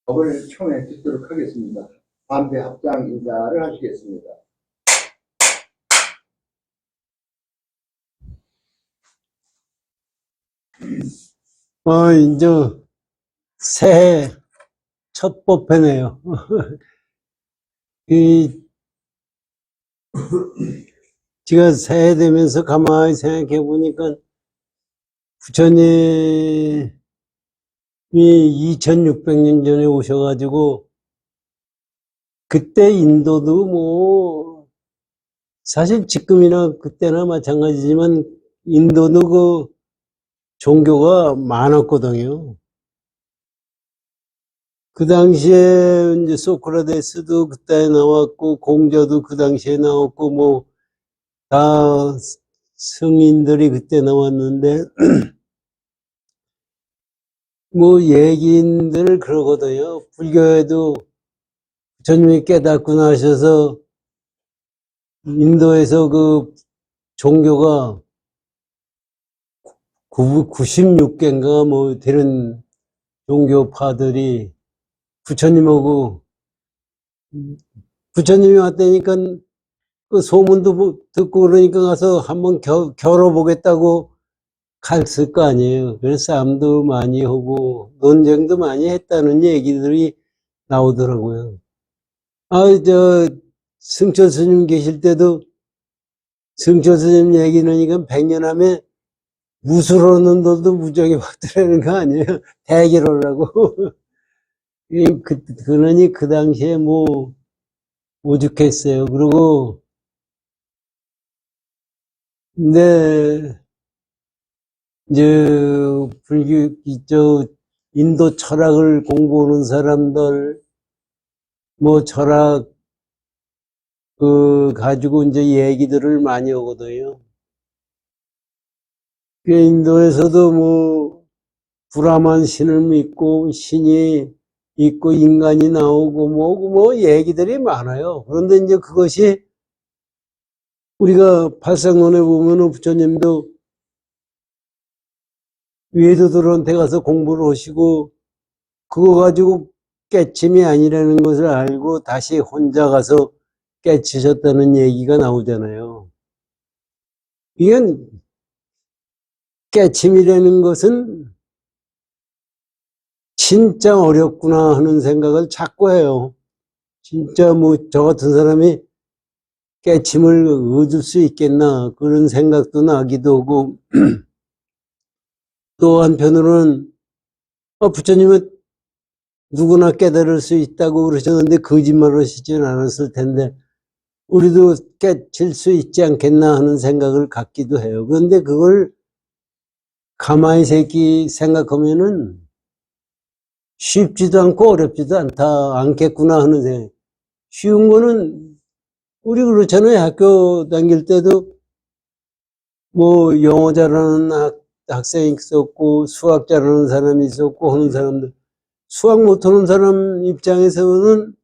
법을 총회 듣도록 하겠습니다. 반대 합장 인사를 하시겠습니다. 이제 새해 첫 법회네요. 제가 새해 되면서 가만히 생각해 보니까 부처님이 2600년 전에 오셔가지고 그때 인도도 뭐 사실 지금이나 그때나 마찬가지지만 인도도 그 종교가 많았거든요. 그 당시에 이제 소크라테스도 그때 나왔고 공자도 그 당시에 나왔고 뭐 다 성인들이 그때 나왔는데 뭐 얘기인들 그러거든요. 불교에도 부처님이 깨닫고 나셔서 인도에서 그 종교가 96개인가 뭐 되는 종교파들이 부처님하고 부처님이 왔다니까 그 소문도 듣고 그러니까 가서 한번 겨뤄보겠다고 갔을 거 아니에요. 그래서 싸움도 많이 하고 논쟁도 많이 했다는 얘기들이 나오더라고요. 승철 스님 계실 때도 승철 스님 얘기는 이건 100년 하면 무술하는 놈도 무적이 확들어가는 거 아니에요? 대결하려고. 그러니 그 당시에 뭐 오죽했어요. 그리고 근데 이제 인도 철학을 공부하는 사람들 뭐 철학 가지고 이제 얘기들을 많이 하거든요. 인도에서도 뭐 브라만 신을 믿고 신이 있고 인간이 나오고 뭐 얘기들이 많아요. 그런데 이제 그것이 우리가 발상론에 보면은 부처님도 외도들한테 가서 공부를 하시고 그거 가지고 깨침이 아니라는 것을 알고 다시 혼자 가서 깨치셨다는 얘기가 나오잖아요. 이건 깨침이라는 것은 진짜 어렵구나 하는 생각을 자꾸 해요. 진짜 뭐 저 같은 사람이 깨침을 얻을 수 있겠나 그런 생각도 나기도 하고 또 한편으로는 부처님은 누구나 깨달을 수 있다고 그러셨는데 거짓말을 하시진 않았을 텐데 우리도 깨칠 수 있지 않겠나 하는 생각을 갖기도 해요. 그런데 그걸 가만히 생각하면은 쉽지도 않고 어렵지도 않겠구나 하는 생각. 쉬운 거는 우리 그렇잖아요. 학교 다닐 때도 뭐 영어 잘하는 학생이 있었고 수학 잘하는 사람이 있었고 하는 사람들. 수학 못하는 사람 입장에서는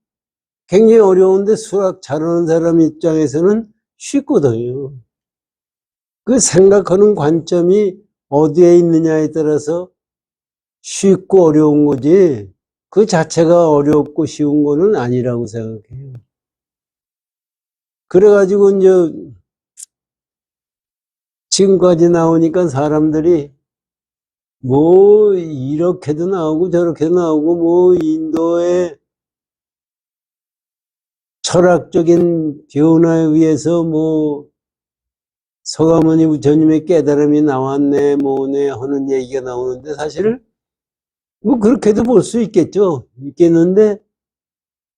굉장히 어려운데 수학 잘하는 사람 입장에서는 쉽거든요. 그 생각하는 관점이 어디에 있느냐에 따라서 쉽고 어려운 거지 그 자체가 어렵고 쉬운 거는 아니라고 생각해요. 그래가지고 이제 지금까지 나오니까 사람들이 뭐 이렇게도 나오고 저렇게도 나오고 뭐 인도의 철학적인 변화에 의해서 뭐 서가모니 부처님의 깨달음이 나왔네 뭐네 하는 얘기가 나오는데 사실 뭐 그렇게도 볼 수 있겠는데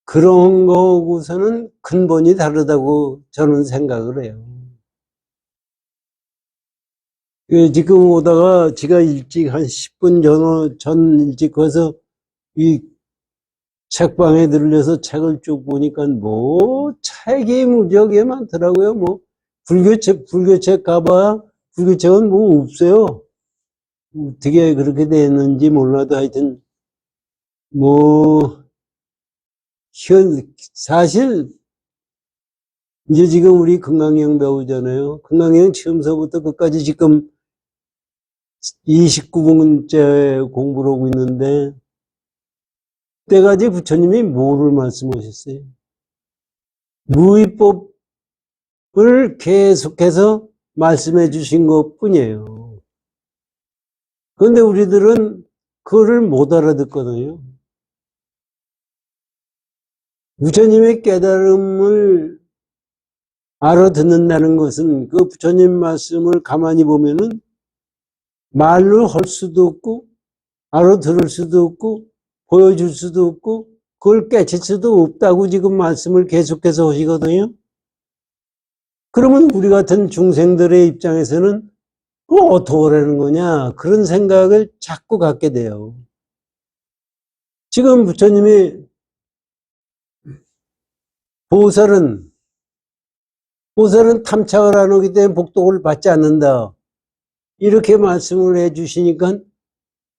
그런 거하고서는 근본이 다르다고 저는 생각을 해요. 지금 오다가 제가 일찍 한 10분 전 일찍 가서 이 책방에 들려서 책을 쭉 보니까 뭐 책이 무지하게 많더라고요. 뭐 불교책 가봐야 불교책은 뭐 없어요. 어떻게 그렇게 됐는지 몰라도 하여튼 뭐 사실 이제 지금 우리 금강경 배우잖아요. 금강경 처음서부터 끝까지 지금 29번째 공부를 하고 있는데 이때까지 부처님이 뭐를 말씀하셨어요? 무위법을 계속해서 말씀해 주신 것 뿐이에요. 그런데 우리들은 그거를 못 알아듣거든요. 부처님의 깨달음을 알아듣는다는 것은 그 부처님 말씀을 가만히 보면은 말로 할 수도 없고 알아들을 수도 없고 보여줄 수도 없고 그걸 깨칠 수도 없다고 지금 말씀을 계속해서 하시거든요. 그러면 우리 같은 중생들의 입장에서는 어떻게 하라는 거냐 그런 생각을 자꾸 갖게 돼요. 지금 부처님이 보살은 탐착을 안 하기 때문에 복덕을 받지 않는다. 이렇게 말씀을 해 주시니까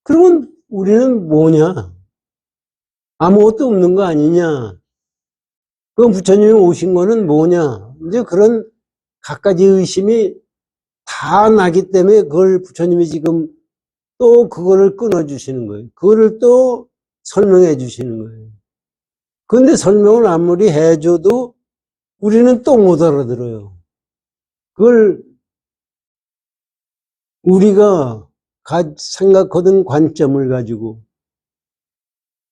그러면 우리는 뭐냐? 아무것도 없는 거 아니냐? 그럼 부처님이 오신 거는 뭐냐? 이제 그런 갖가지 의심이 다 나기 때문에 그걸 부처님이 지금 또 그거를 끊어주시는 거예요. 그거를 또 설명해 주시는 거예요. 그런데 설명을 아무리 해줘도 우리는 또 못 알아들어요. 그걸 우리가 생각하던 관점을 가지고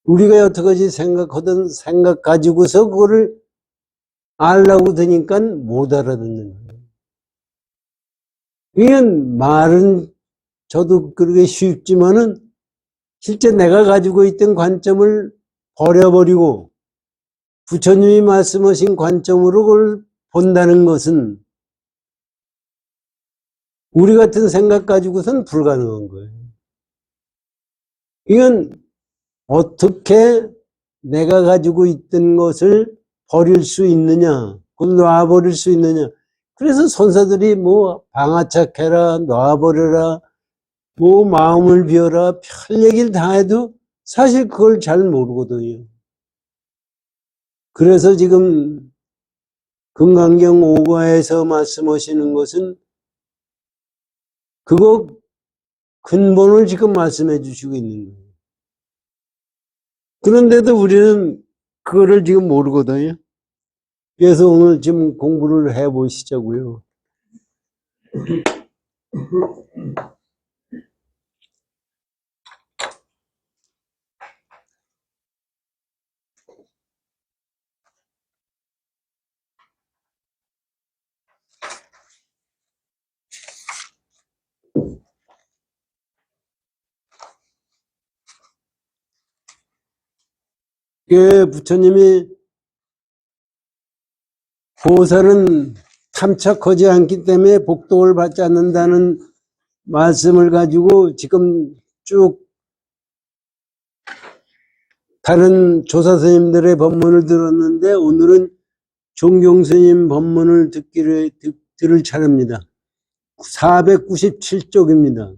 우리가 여태까지 생각하던 생각 가지고서 그거를 알라고 드니까 못 알아듣는 거예요. 이건 말은 저도 그렇게 쉽지만은 실제 내가 가지고 있던 관점을 버려버리고 부처님이 말씀하신 관점으로 그걸 본다는 것은 우리 같은 생각 가지고선 불가능한 거예요. 이건 어떻게 내가 가지고 있던 것을 버릴 수 있느냐, 그걸 놔버릴 수 있느냐. 그래서 선사들이 뭐 방아착해라, 놔버려라, 뭐 마음을 비워라, 별 얘기를 다 해도 사실 그걸 잘 모르거든요. 그래서 지금 금강경 5과에서 말씀하시는 것은 그거 근본을 지금 말씀해 주시고 있는 거예요. 그런데도 우리는 그거를 지금 모르거든요. 그래서 오늘 지금 공부를 해 보시자고요. 부처님이 보살은 탐착하지 않기 때문에 복덕을 받지 않는다는 말씀을 가지고 지금 쭉 다른 조사 스님들의 법문을 들었는데 오늘은 종경 스님 법문을 들을 차례입니다. 497쪽입니다.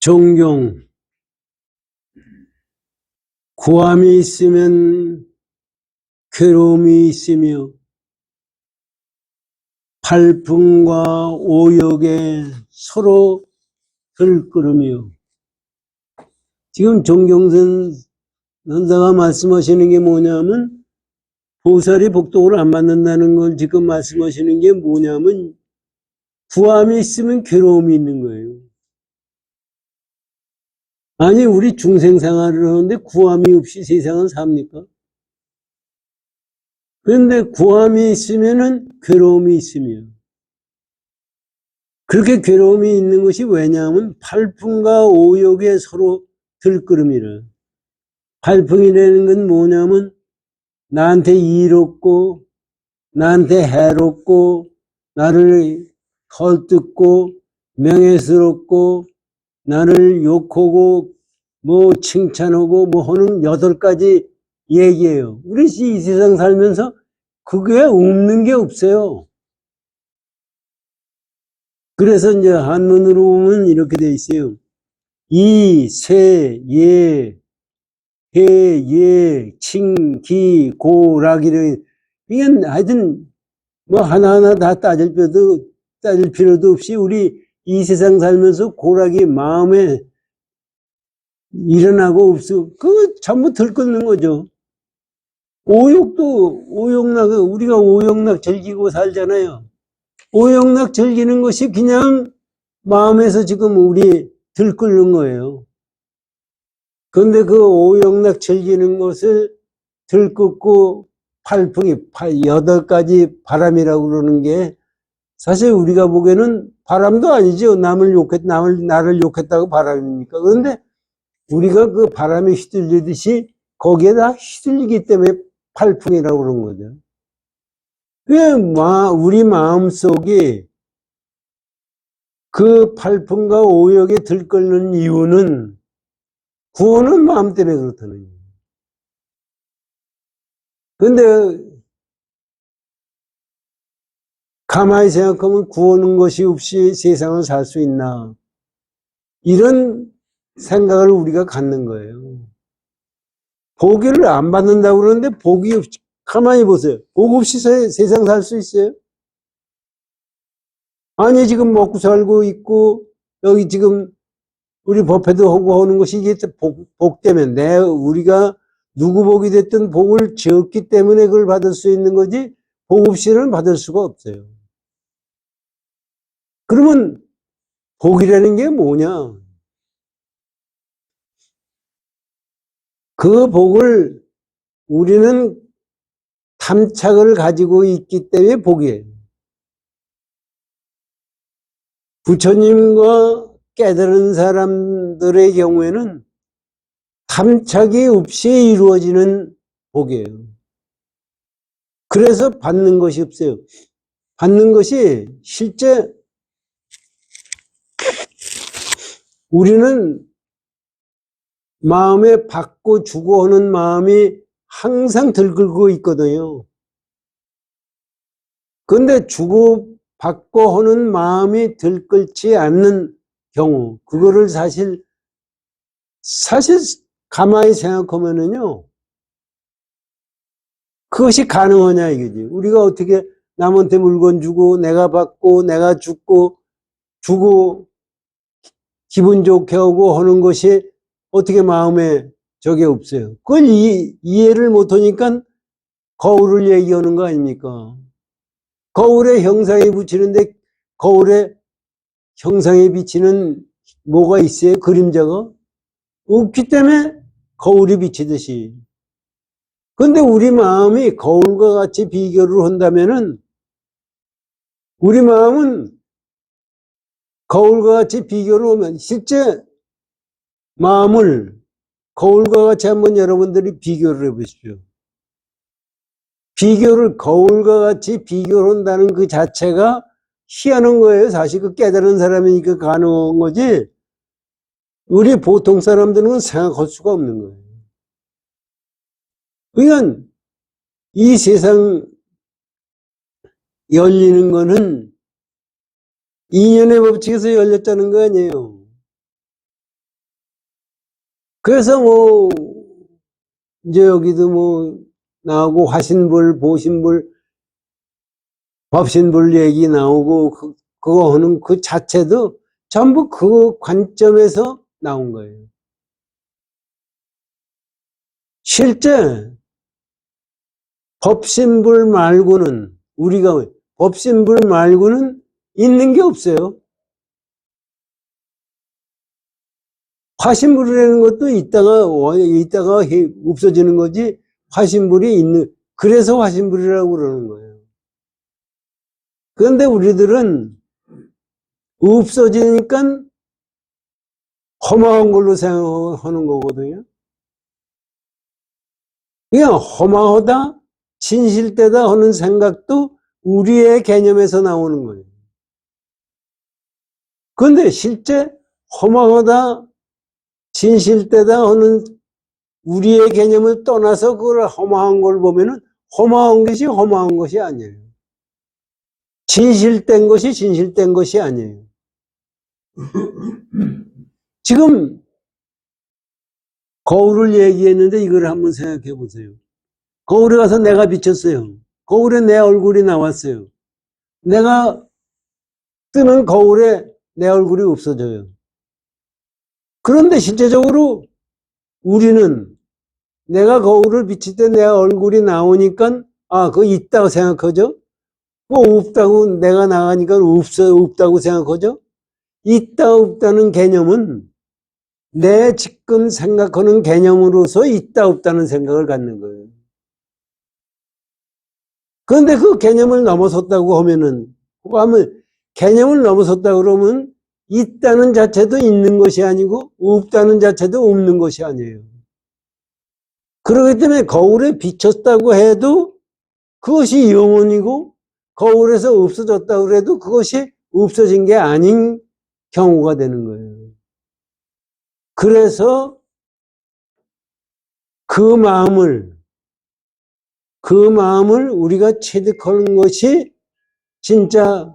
종경 구함이 있으면 괴로움이 있으며 발풍과 오욕에 서로 들끓으며 지금 종경선 선사가 말씀하시는 게 뭐냐면 보살이 복덕을 안 받는다는 걸 지금 말씀하시는 게 뭐냐면 구함이 있으면 괴로움이 있는 거예요. 아니 우리 중생 생활을 하는데 구함이 없이 세상은 삽니까? 그런데 구함이 있으면은 괴로움이 있으며 그렇게 괴로움이 있는 것이 왜냐하면 팔풍과 오욕에 서로 들끓음이라. 팔풍이라는 건 뭐냐면 나한테 이롭고 나한테 해롭고 나를 헐뜯고 명예스럽고 나를 욕하고 뭐 칭찬하고 뭐 하는 8가지 얘기예요. 우리 이 세상 살면서 그게 없는 게 없어요. 그래서 이제 한문으로 보면 이렇게 돼 있어요. 이, 세, 예, 해, 예, 칭, 기, 고, 락, 이런, 이건 하여튼 뭐 하나하나 다 따질 필요도 없이 우리 이 세상 살면서 고락이 마음에 일어나고 없어. 그거 전부 들끓는 거죠. 오욕락, 우리가 오욕락 즐기고 살잖아요. 오욕락 즐기는 것이 그냥 마음에서 지금 우리 들끓는 거예요. 그런데 그 오욕락 즐기는 것을 들끓고 여덟 가지 바람이라고 그러는 게 사실 우리가 보기에는 바람도 아니죠. 나를 욕했다고 바람입니까? 그런데 우리가 그 바람에 휘둘리듯이 거기에 다 휘둘리기 때문에 팔풍이라고 그런 거죠. 우리 마음 속에 그 팔풍과 오욕에 들끓는 이유는 구원은 마음 때문에 그렇다는 거예요. 근데 가만히 생각하면 구하는 것이 없이 세상을 살 수 있나? 이런 생각을 우리가 갖는 거예요. 복을 안 받는다고 그러는데 복이 없이, 가만히 보세요. 복 없이 세상 살 수 있어요? 아니, 지금 먹고 살고 있고, 여기 지금 우리 법회도 하고 하는 것이 이게 복 때문에, 우리가 누구 복이 됐든 복을 지었기 때문에 그걸 받을 수 있는 거지, 복 없이는 받을 수가 없어요. 그러면 복이라는 게 뭐냐? 그 복을 우리는 탐착을 가지고 있기 때문에 복이에요. 부처님과 깨달은 사람들의 경우에는 탐착이 없이 이루어지는 복이에요. 그래서 받는 것이 없어요. 받는 것이 실제 우리는 마음에 받고 주고 하는 마음이 항상 들끓고 있거든요. 그런데 주고 받고 하는 마음이 들끓지 않는 경우, 그거를 사실 가만히 생각하면은요, 그것이 가능하냐 이거지. 우리가 어떻게 남한테 물건 주고, 내가 받고, 내가 주고, 기분 좋게 하고 하는 것이 어떻게 마음에 저게 없어요. 그걸 이해를 못하니까 거울을 얘기하는 거 아닙니까? 거울에 형상이 붙이는데 거울에 형상이 비치는 뭐가 있어요? 그림자가? 없기 때문에 거울이 비치듯이. 근데 우리 마음이 거울과 같이 비교를 한다면은 우리 마음은 거울과 같이 비교를 하면 실제 마음을 거울과 같이 한번 여러분들이 비교를 해보십시오. 거울과 같이 비교를 한다는 그 자체가 희한한 거예요. 사실 그 깨달은 사람이니까 가능한 거지. 우리 보통 사람들은 생각할 수가 없는 거예요. 그러니까 이 세상 열리는 거는 인연의 법칙에서 열렸다는 거 아니에요. 그래서 이제 여기도 나오고 화신불, 보신불, 법신불 얘기 나오고 그거 하는 그 자체도 전부 그 관점에서 나온 거예요. 실제 법신불 말고는 법신불 말고는 있는 게 없어요. 화신불이라는 것도 있다가 없어지는 거지, 그래서 화신불이라고 그러는 거예요. 그런데 우리들은 없어지니까 허망한 걸로 생각하는 거거든요. 그냥 허망하다, 진실되다 하는 생각도 우리의 개념에서 나오는 거예요. 그런데 실제 허망하다, 진실되다 하는 우리의 개념을 떠나서 그걸 허망한 걸 보면은 허망한 것이 허망한 것이 아니에요. 진실된 것이 진실된 것이 아니에요. 지금 거울을 얘기했는데 이걸 한번 생각해 보세요. 거울에 가서 내가 비쳤어요. 거울에 내 얼굴이 나왔어요. 내가 뜨는 거울에 내 얼굴이 없어져요. 그런데 실제적으로 우리는 내가 거울을 비칠 때 내 얼굴이 나오니까 그거 있다고 생각하죠? 없다고 내가 나가니까 없다고 생각하죠? 있다 없다는 개념은 내 지금 생각하는 개념으로서 있다 없다는 생각을 갖는 거예요. 그런데 그 개념을 넘어섰다고 하면은 개념을 넘어섰다 그러면 있다는 자체도 있는 것이 아니고 없다는 자체도 없는 것이 아니에요. 그렇기 때문에 거울에 비쳤다고 해도 그것이 영원이고 거울에서 없어졌다고 해도 그것이 없어진 게 아닌 경우가 되는 거예요. 그래서 그 마음을 우리가 체득하는 것이 진짜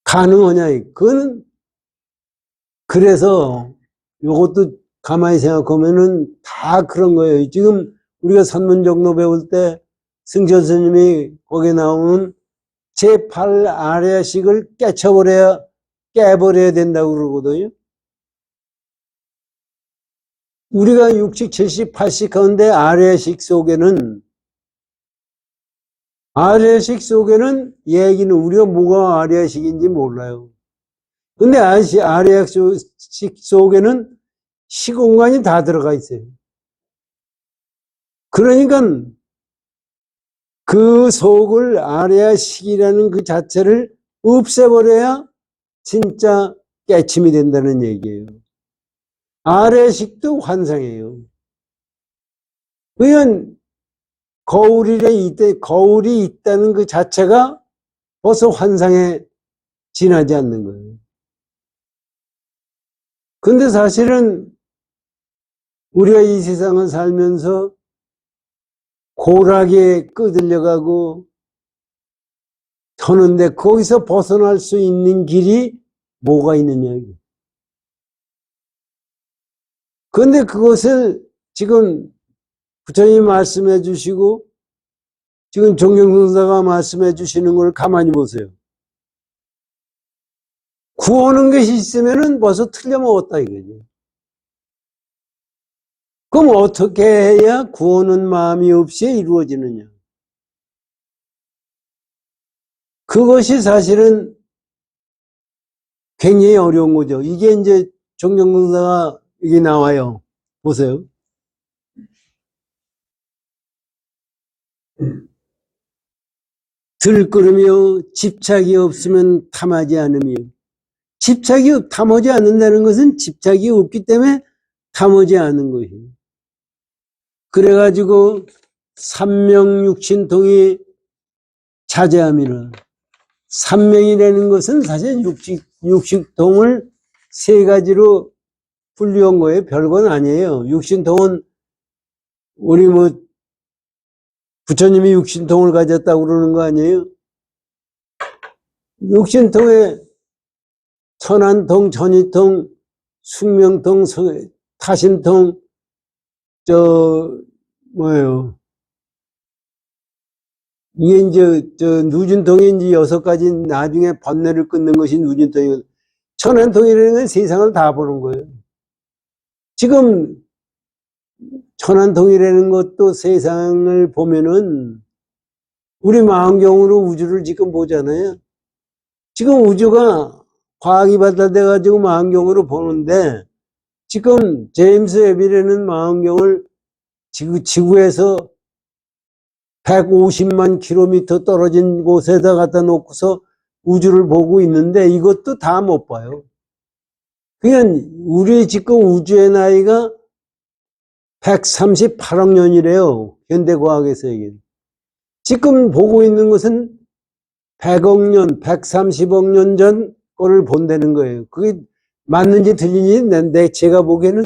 가능하냐. 그거는 그래서 이것도 가만히 생각하면은 다 그런 거예요. 지금 우리가 산문정로 배울 때 승철 스님이 거기에 나오는 제8 아래식을 깨버려야 된다고 그러거든요. 우리가 60, 70, 80 가운데 아래식 속에는 얘기는 우리가 뭐가 아래식인지 몰라요. 근데 아래식 속에는 시공간이 다 들어가 있어요. 그러니까 그 속을 아래식이라는 그 자체를 없애버려야 진짜 깨침이 된다는 얘기예요. 아래식도 환상이에요. 그냥 거울이 있다는 그 자체가 벌써 환상에 지나지 않는 거예요. 근데 사실은 우리가 이 세상을 살면서 고락에 끄들려가고 하는데 거기서 벗어날 수 있는 길이 뭐가 있느냐. 그런데 그것을 지금 부처님이 말씀해 주시고 지금 정경선사가 말씀해 주시는 걸 가만히 보세요. 구하는 것이 있으면은 벌써 틀려먹었다 이거지. 그럼 어떻게 해야 구하는 마음이 없이 이루어지느냐. 그것이 사실은 굉장히 어려운 거죠. 이게 이제 정경선사가 여기 나와요. 보세요. 들끓으며 집착이 없으면 탐하지 않으며 탐하지 않는다는 것은 집착이 없기 때문에 탐하지 않는 것이에요. 그래가지고 삼명육신통이 자제함이라. 삼명이라는 것은 사실 육신통을 세 가지로 분류한 거예요. 별건 아니에요. 육신통은 우리 부처님이 육신통을 가졌다고 그러는 거 아니에요? 육신통에 천안통, 전이통, 숙명통, 타신통, 이게 이제, 누진통이 이제 6가지 나중에 번뇌를 끊는 것이 누진통이거든요. 천안통이라는 건 세상을 다 보는 거예요. 지금 천안통이라는 것도 세상을 보면은 우리 망원경으로 우주를 지금 보잖아요. 지금 우주가 과학이 발달돼가지고 망원경으로 보는데 지금 제임스 웹이라는 망원경을 지구에서 150만 킬로미터 떨어진 곳에다 갖다 놓고서 우주를 보고 있는데 이것도 다 못 봐요. 그냥 우리 지금 우주의 나이가 138억 년이래요. 현대과학에서 얘기는. 지금 보고 있는 것은 100억 년, 130억 년 전 거를 본다는 거예요. 그게 맞는지 틀린지 제가 보기에는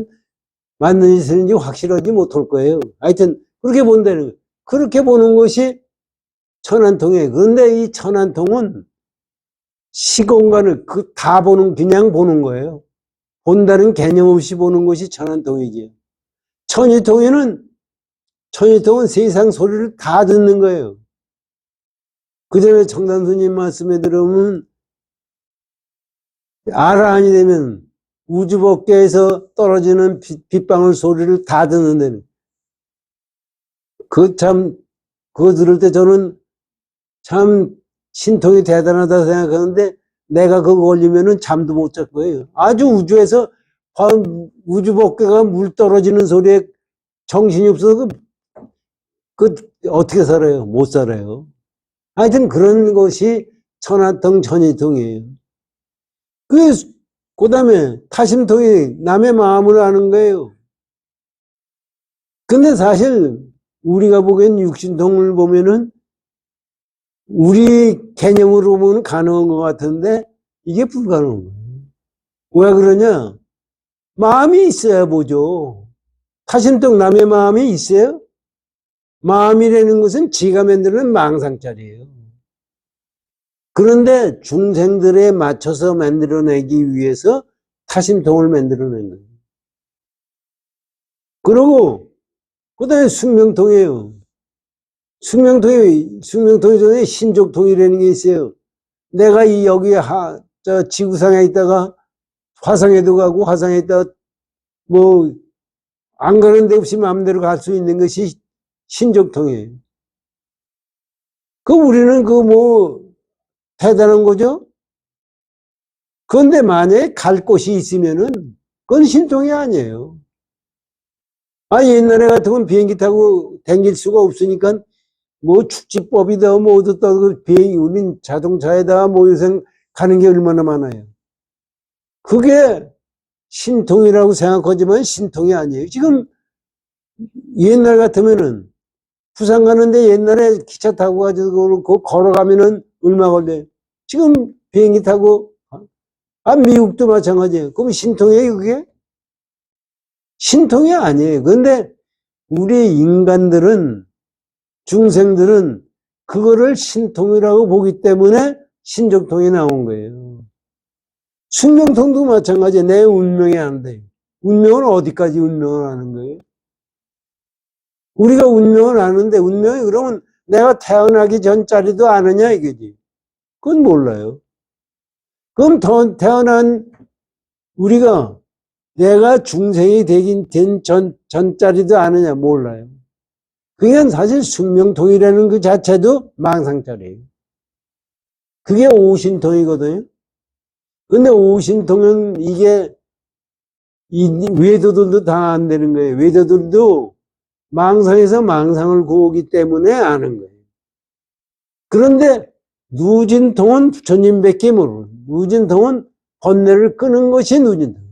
맞는지 틀린지 확실하지 못할 거예요. 하여튼 그렇게 본다는 거예요. 그렇게 보는 것이 천안통이에요. 그런데 이 천안통은 시공간을 다 그냥 보는 거예요. 본다는 개념 없이 보는 것이 천안통이지요. 천이통은 세상 소리를 다 듣는 거예요. 그 전에 청담스님 말씀에 들어오면 아라한이 되면 우주 법계에서 떨어지는 빗방울 소리를 다 듣는다는. 그거 들을 때 저는 참 신통이 대단하다 생각하는데 내가 그거 걸리면은 잠도 못 잘 거예요. 아주 우주에서 우주 법계가 물 떨어지는 소리에 정신이 없어서 어떻게 살아요? 못 살아요. 하여튼 그런 것이 천하통 천이통이에요. 그 다음에 타심통이 남의 마음을 아는 거예요. 근데 사실 우리가 보기엔 육신통을 보면은 우리 개념으로 보면 가능한 것 같은데 이게 불가능한 거예요. 왜 그러냐? 마음이 있어야 보죠. 타심통 남의 마음이 있어요? 마음이라는 것은 지가 만드는 망상짜리예요. 그런데 중생들에 맞춰서 만들어내기 위해서 타심통을 만들어낸 거예요. 그리고 그 다음에 숙명통이에요. 숙명통이 전에 신족통이라는 게 있어요. 내가 여기 지구상에 있다가 화성에도 가고 화성에 있다가 뭐 안 가는 데 없이 마음대로 갈 수 있는 것이 신족통이에요. 우리는 대단한 거죠? 그런데 만약에 갈 곳이 있으면은 그건 신통이 아니에요. 옛날에 같으면 비행기 타고 다닐 수가 없으니까 축지법이다 어떻다 우린 자동차에다가 요새 가는 게 얼마나 많아요. 그게 신통이라고 생각하지만 신통이 아니에요. 지금 옛날 같으면은 부산 가는데 옛날에 기차 타고 가지고 걸어가면은 얼마 걸려요. 지금 비행기 타고 미국도 마찬가지예요. 그럼 신통이에요 그게? 신통이 아니에요. 그런데 우리 인간들은 중생들은 그거를 신통이라고 보기 때문에 신족통이 나온 거예요. 숙명통도 마찬가지예요. 내 운명이 안 돼. 운명은 어디까지 운명을 아는 거예요? 우리가 운명을 아는데 운명이 그러면 내가 태어나기 전짜리도 아느냐 이거지. 그건 몰라요. 그럼 태어난 우리가 내가 중생이 된 전짜리도 아느냐 몰라요. 그게 사실 숙명통이라는 그 자체도 망상짜리예요. 그게 오신통이거든요. 근데 오신통은 이게 외도들도 다 안 되는 거예요. 외도들도 망상에서 망상을 구하기 때문에 아는 거예요. 그런데 누진통은 부처님밖에 모르고 누진통은 번뇌를 끄는 것이 누진통.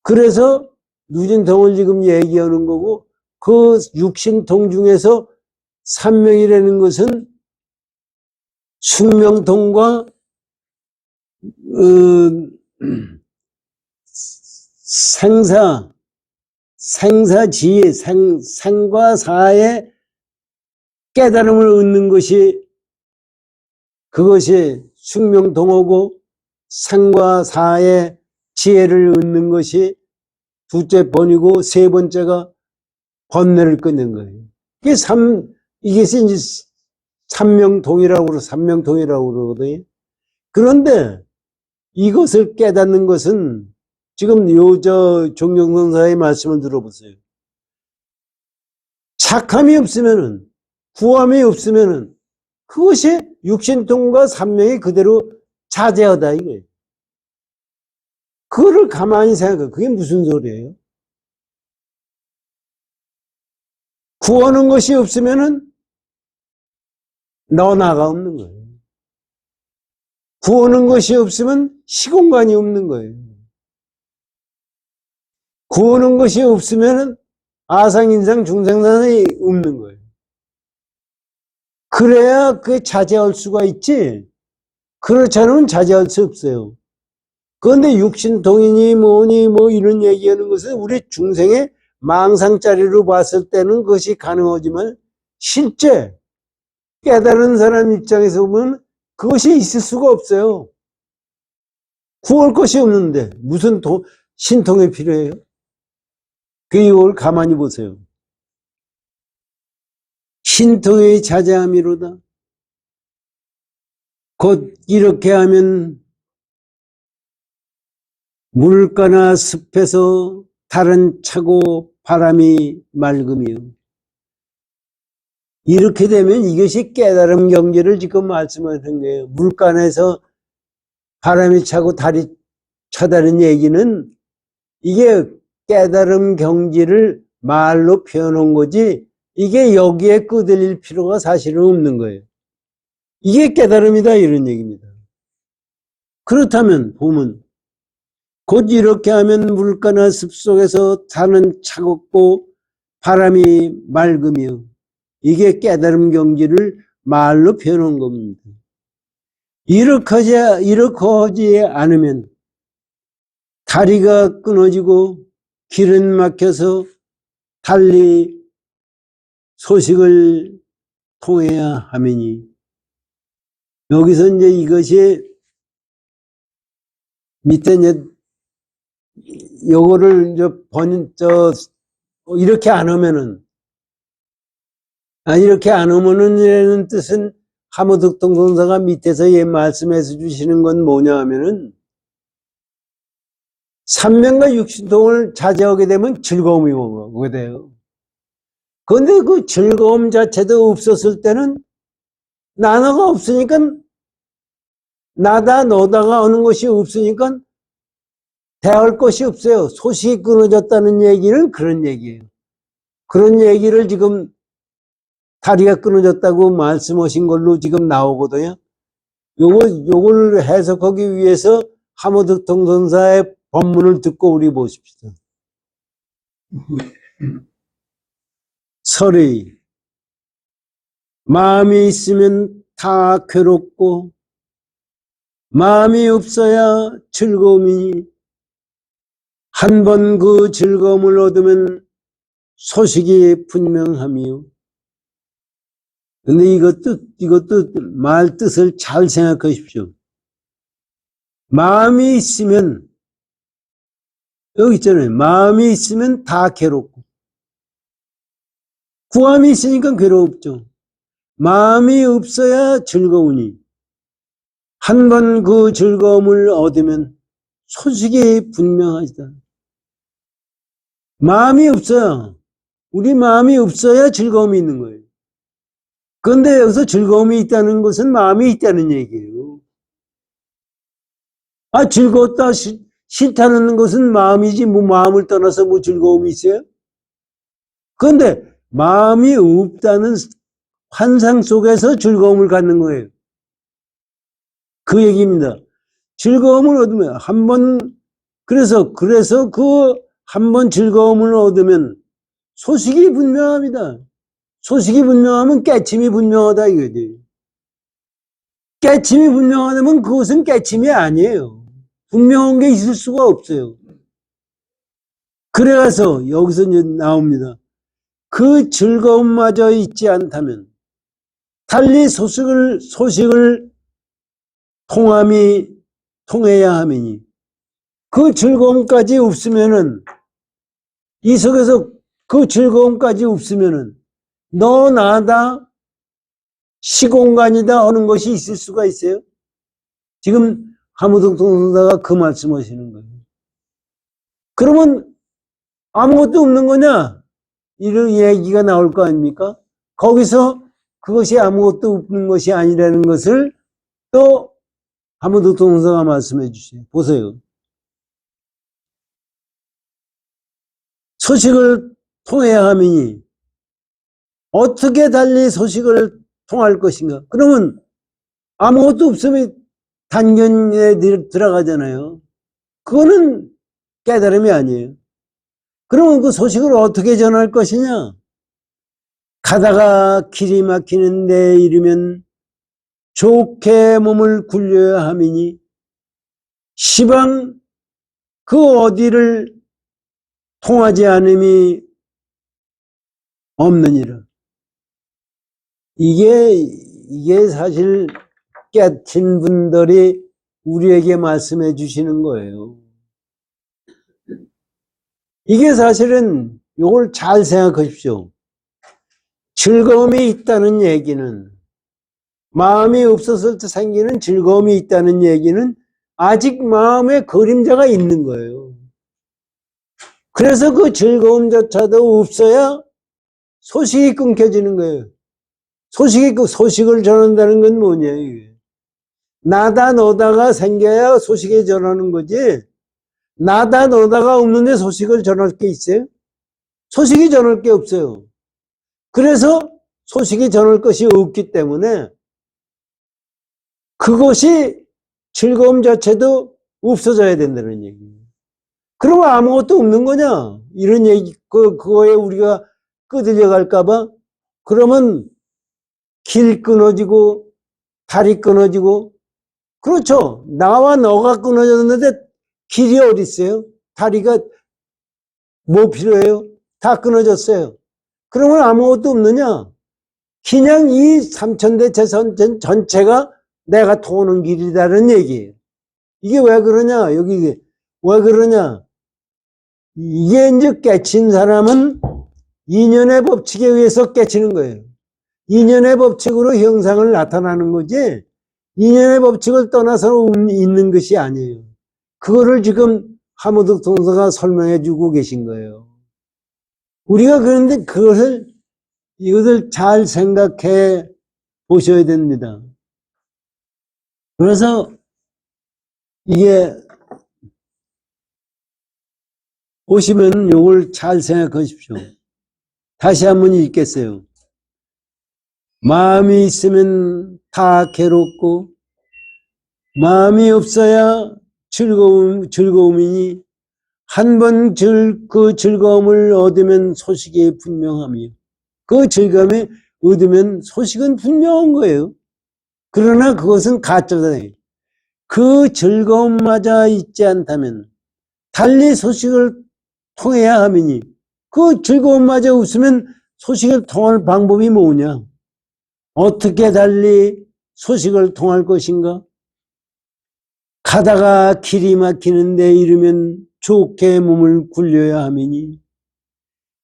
그래서 누진통을 지금 얘기하는 거고 그 육신통 중에서 삼명이라는 것은 숙명통과 생사지혜, 생과 사의 깨달음을 얻는 것이 그것이 숙명통하고 생과 사의 지혜를 얻는 것이 둘째 번이고 세 번째가 번뇌를 끊는 거예요. 이게 이제 삼명통이라고 그러거든요. 그런데 이것을 깨닫는 것은 지금 종경선사의 말씀을 들어보세요. 착함이 없으면은, 구함이 없으면은, 그것이 육신통과 삼명이 그대로 자제하다, 이거예요. 그거를 가만히 생각해. 그게 무슨 소리예요? 구하는 것이 없으면은, 너나가 없는 거예요. 구하는 것이 없으면 시공간이 없는 거예요. 구하는 것이 없으면 아상인상 중생산이 없는 거예요. 그래야 그 자제할 수가 있지. 그렇지 않으면 자제할 수 없어요. 그런데 육신통이니 뭐니 이런 얘기하는 것은 우리 중생의 망상짜리로 봤을 때는 그것이 가능하지만 실제 깨달은 사람 입장에서 보면 그것이 있을 수가 없어요. 구할 것이 없는데 무슨 신통이 필요해요? 그 이유를 가만히 보세요. 신통의 자제함이로다. 곧 이렇게 하면 물가나 습해서 달은 차고 바람이 맑으며, 이렇게 되면 이것이 깨달음 경지를 지금 말씀하는 거예요. 물간에서 바람이 차고 달이 차다는 얘기는 이게 깨달음 경지를 말로 표현한 거지, 이게 여기에 끄들릴 필요가 사실은 없는 거예요. 이게 깨달음이다 이런 얘기입니다. 그렇다면 보면 곧 이렇게 하면 물가나 습속에서 달은 차갑고 바람이 맑으며, 이게 깨달음 경지를 말로 표현한 겁니다. 이렇게 하지 않으면 다리가 끊어지고 길은 막혀서 달리 소식을 통해야 하매니, 여기서 이제 이것이 밑에 이제 요거를 이렇게 안 하면은, 이렇게 안 하면은 이라는 뜻은 하무득동선사가 밑에서 말씀해 주시는 건 뭐냐 하면은, 삼면과 육신통을 자제하게 되면 즐거움이 오게 돼요. 그런데 그 즐거움 자체도 없었을 때는 나나가 없으니까, 나다 너다가 하는 것이 없으니까 대할 것이 없어요. 소식이 끊어졌다는 얘기는 그런 얘기예요. 그런 얘기를 지금 다리가 끊어졌다고 말씀하신 걸로 지금 나오거든요. 요걸 해석하기 위해서 하무득동선사의 법문을 듣고 우리 보십시다. 설의, 마음이 있으면 다 괴롭고 마음이 없어야 즐거움이니, 한 번 그 즐거움을 얻으면 소식이 분명하며. 근데 이것도 말 뜻을 잘 생각하십시오. 마음이 있으면, 여기 있잖아요. 마음이 있으면 다 괴롭고, 구함이 있으니까 괴롭죠. 마음이 없어야 즐거우니, 한 번 그 즐거움을 얻으면 소식이 분명하다. 마음이 없어요. 우리 마음이 없어야 즐거움이 있는 거예요. 그런데 여기서 즐거움이 있다는 것은 마음이 있다는 얘기예요. 즐거웠다, 싫다는 것은 마음이지, 뭐 마음을 떠나서 뭐 즐거움이 있어요? 그런데 마음이 없다는 환상 속에서 즐거움을 갖는 거예요. 그 얘기입니다. 즐거움을 얻으면 그래서 그 한 번 즐거움을 얻으면 소식이 분명합니다. 소식이 분명하면 깨침이 분명하다 이거지. 깨침이 분명하다면 그것은 깨침이 아니에요. 분명한 게 있을 수가 없어요. 그래서 여기서 이제 나옵니다. 그 즐거움마저 있지 않다면 달리 소식을 통해야 하매니, 그 즐거움까지 없으면은, 이 속에서 그 즐거움까지 없으면은 너 나다 시공간이다 하는 것이 있을 수가 있어요? 지금 하무득동선사가 그 말씀하시는 거예요. 그러면 아무것도 없는 거냐? 이런 얘기가 나올 거 아닙니까? 거기서 그것이 아무것도 없는 것이 아니라는 것을 또 하무득동선사가 말씀해 주세요. 보세요. 소식을 통해야 하매니, 어떻게 달리 소식을 통할 것인가? 그러면 아무것도 없으면 단견에 들어가잖아요. 그거는 깨달음이 아니에요. 그러면 그 소식을 어떻게 전할 것이냐? 가다가 길이 막히는 데 이르면 좋게 몸을 굴려야 하매니, 시방 그 어디를 통하지 않음이 없느니라. 이게 사실 깨친 분들이 우리에게 말씀해 주시는 거예요. 이게 사실은 이걸 잘 생각하십시오. 즐거움이 있다는 얘기는, 마음이 없었을 때 생기는 즐거움이 있다는 얘기는 아직 마음에 그림자가 있는 거예요. 그래서 그 즐거움조차도 없어야 소식이 끊겨지는 거예요. 소식을 전한다는 건 뭐냐, 이게. 나다 너다가 생겨야 소식이 전하는 거지, 나다 너다가 없는데 소식을 전할 게 있어요? 소식이 전할 게 없어요. 그래서 소식이 전할 것이 없기 때문에 그것이 즐거움 자체도 없어져야 된다는 얘기예요. 그러면 아무것도 없는 거냐? 이런 얘기, 그거에 우리가 끄들려 갈까봐? 그러면 길 끊어지고, 다리 끊어지고, 그렇죠. 나와 너가 끊어졌는데 길이 어디 있어요? 다리가 뭐 필요해요? 다 끊어졌어요. 그러면 아무것도 없느냐? 그냥 이 삼천대 재선 전체가 내가 통하는 길이라는 얘기예요. 이게 왜 그러냐? 여기 왜 그러냐? 이게 이제 깨친 사람은 인연의 법칙에 의해서 깨치는 거예요. 인연의 법칙으로 형상을 나타나는 거지, 인연의 법칙을 떠나서 있는 것이 아니에요. 그거를 지금 하무득 동서가 설명해 주고 계신 거예요. 우리가 그런데 이것을 잘 생각해 보셔야 됩니다. 그래서 이게 보시면 이걸 잘 생각하십시오. 다시 한번 읽겠어요. 마음이 있으면 다 괴롭고, 마음이 없어야 즐거움이니, 한 번 그 즐거움을 얻으면 소식이 분명하며, 그 즐거움을 얻으면 소식은 분명한 거예요. 그러나 그것은 가짜잖아요. 그 즐거움마저 있지 않다면 달리 소식을 통해야 하미니, 그 즐거움마저 없으면 소식을 통할 방법이 뭐냐? 어떻게 달리 소식을 통할 것인가? 가다가 길이 막히는데 이르면 좋게 몸을 굴려야 하미니,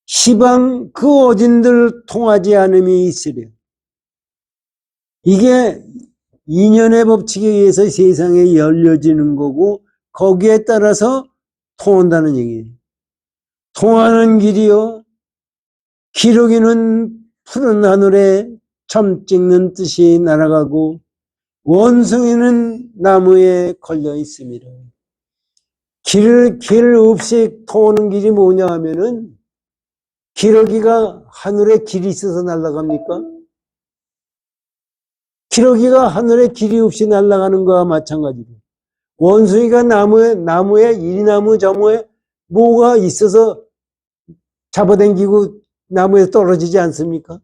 시방 그 어딘들 통하지 않음이 있으랴. 이게 인연의 법칙에 의해서 세상에 열려지는 거고, 거기에 따라서 통한다는 얘기예요. 통하는 길이요, 기러기는 푸른 하늘에 점 찍는 듯이 날아가고, 원숭이는 나무에 걸려 있습니다. 길 없이 통하는 길이 뭐냐 하면은, 기러기가 하늘에 길이 있어서 날아갑니까? 기러기가 하늘에 길이 없이 날아가는 거와 마찬가지로, 원숭이가 나무에 이 나무 저무에 뭐가 있어서 잡아당기고 나무에 떨어지지 않습니까?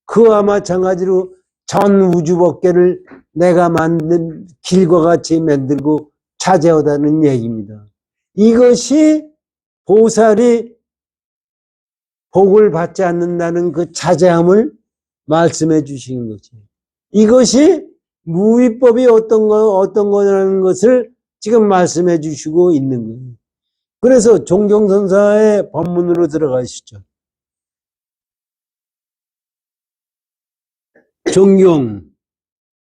그와 마찬가지로 전 우주 법계를 내가 만든 길과 같이 만들고 차지하다는 얘기입니다. 이것이 보살이 복을 받지 않는다는 그 자제함을 말씀해 주시는 거죠. 이것이 무위법이 어떤 거라는 것을 지금 말씀해 주시고 있는 거예요. 그래서 종경선사의 법문으로 들어가시죠. 종경,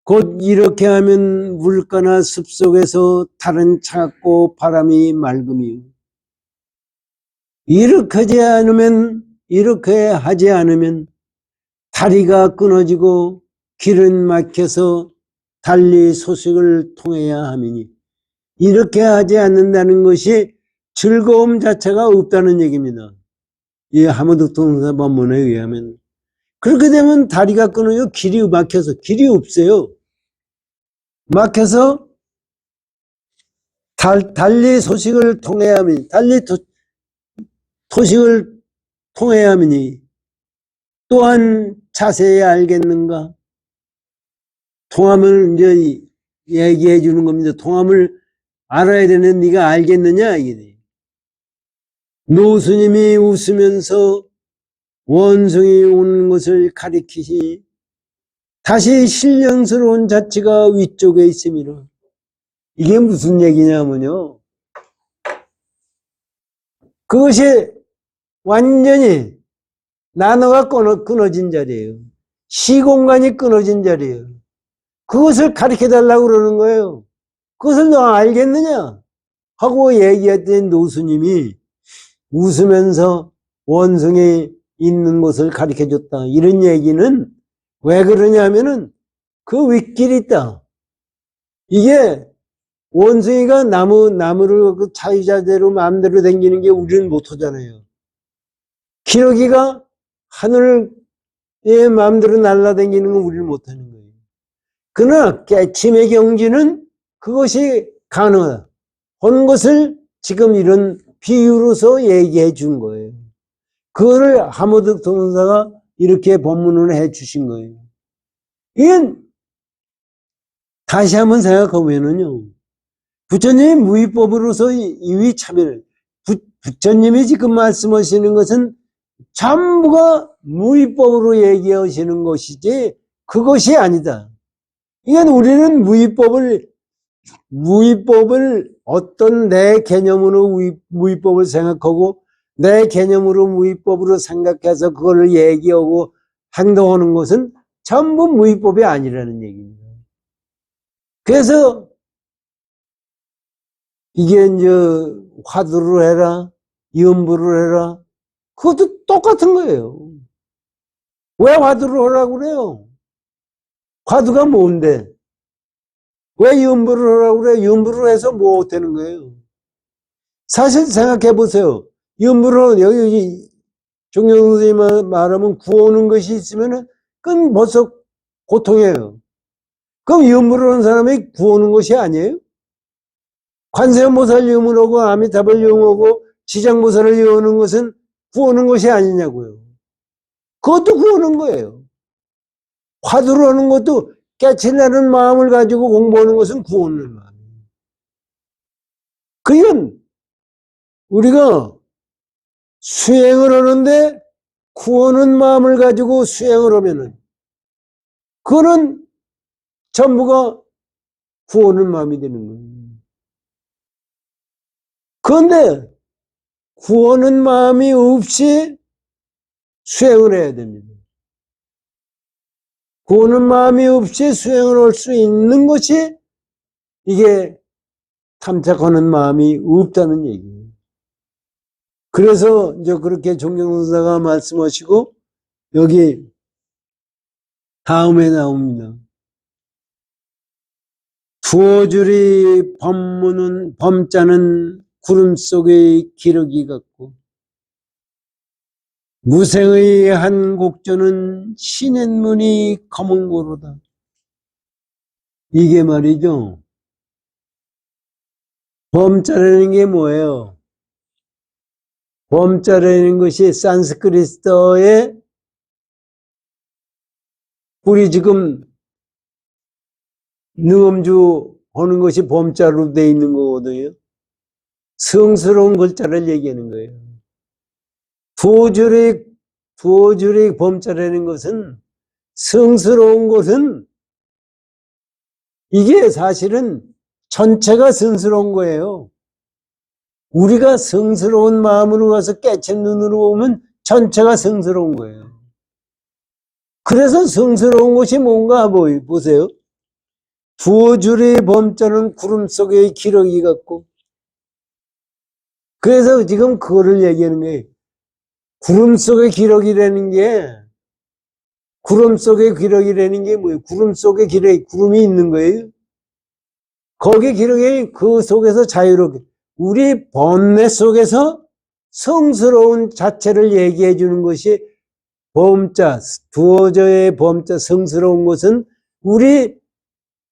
곧 이렇게 하면 물가나 숲속에서 달은 차갑고 바람이 맑음이요. 이렇게 하지 않으면 다리가 끊어지고 길은 막혀서 달리 소식을 통해야 함이니, 이렇게 하지 않는다는 것이 즐거움 자체가 없다는 얘기입니다. 이 하무득 동사 법문에 의하면. 그렇게 되면 다리가 끊어요. 길이 막혀서, 길이 없어요. 막혀서 달리 소식을 통해야 하니, 소식을 통해야 하니, 또한 자세히 알겠는가? 통함을 이제 얘기해 주는 겁니다. 통함을 알아야 되는 네가 알겠느냐? 이게. 노스님이 웃으면서 원숭이 오는 것을 가리키시, 다시 신령스러운 자치가 위쪽에 있음이라. 이게 무슨 얘기냐면요. 그것이 완전히 나노가 끊어진 자리예요. 시공간이 끊어진 자리예요. 그것을 가르쳐 달라고 그러는 거예요. 그것을 너 알겠느냐? 하고 얘기했더니 노스님이 웃으면서 원성에 있는 것을 가르쳐 줬다. 이런 얘기는 왜 그러냐면은 그 윗길이 있다. 이게 원숭이가 나무를 그 자유자재로 마음대로 다니는 게 우리는 못하잖아요. 기러기가 하늘에 마음대로 날아다니는 건 우리는 못하는 거예요. 그러나 깨침의 경지는 그것이 가능하다. 하는 것을 지금 이런 비유로서 얘기해 준 거예요. 그거를 하모드 동사가 이렇게 본문을 해 주신 거예요. 이건 다시 한번 생각해보면요. 부처님이 무위법으로서 이위차별, 부처님이 지금 말씀하시는 것은 전부가 무위법으로 얘기하시는 것이지 그것이 아니다. 이건 우리는 무위법을 어떤 내 개념으로 무위법을 생각하고 내 개념으로 무위법으로 생각해서 그걸 얘기하고 행동하는 것은 전부 무위법이 아니라는 얘기입니다. 그래서 이게 이제 화두를 해라, 염불을 해라, 그것도 똑같은 거예요. 왜 화두를 하라고 그래요? 화두가 뭔데? 왜 염불을 하라고 그래? 염불을 해서 뭐 되는 거예요? 사실 생각해 보세요. 염불은 여기 종경 선생님 말하면 구하는 것이 있으면은 그건 벌써 고통이에요. 그럼 염불을 하는 사람이 구하는 것이 아니에요? 관세음보살 염불하고 아미타불 염하고 지장보살을 염하는 것은 구하는 것이 아니냐고요. 그것도 구하는 거예요. 화두를 하는 것도 깨치려는 마음을 가지고 공부하는 것은 구하는 마음이에요. 그건 우리가 수행을 하는데 구하는 마음을 가지고 수행을 하면은 그거는 전부가 구하는 마음이 되는 거예요. 그런데 구하는 마음이 없이 수행을 해야 됩니다. 구하는 마음이 없이 수행을 할 수 있는 것이 이게 탐착하는 마음이 없다는 얘기예요. 그래서 이제 그렇게 종경선사가 말씀하시고 여기 다음에 나옵니다. 두어 줄이 범자는 구름 속의 기러기 같고 무생의 한 곡조는 신의 검은 고로다. 이게 말이죠. 범자라는 게 뭐예요? 범자라는 것이 산스크리트어의 우리 지금 능엄주 하는 것이 범자로 되어 있는 거거든요. 성스러운 글자를 얘기하는 거예요. 두어 줄의 범자라는 것은 성스러운 것은 이게 사실은 전체가 성스러운 거예요. 우리가 성스러운 마음으로 가서 깨친 눈으로 보면 전체가 성스러운 거예요. 그래서 성스러운 것이 뭔가 보세요. 두어 줄의 범자는 구름 속의 기러기 같고 그래서 지금 그거를 얘기하는 거예요. 구름 속의 기러기라는 게 뭐예요? 구름 속에 구름이 있는 거예요. 거기 기러기 그 속에서 자유롭게 우리 번뇌 속에서 성스러운 자체를 얘기해 주는 것이 범자, 두어져의 범자 성스러운 것은 우리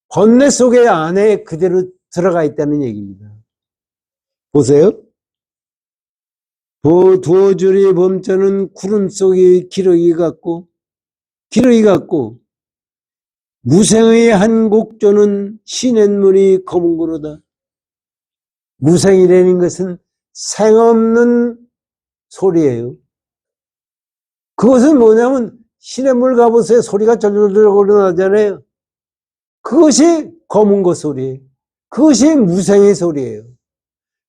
번뇌 속에 안에 그대로 들어가 있다는 얘기입니다. 보세요. 두어 줄의 범자는 구름 속의 기러기 같고 무생의 한 곡조는 시냇물이 검은 고로다. 무생이라는 것은 생 없는 소리예요. 그것은 뭐냐면 시냇물 가보세요. 소리가 절절절 나잖아요. 그것이 검은 것 소리예요. 그것이 무생의 소리예요.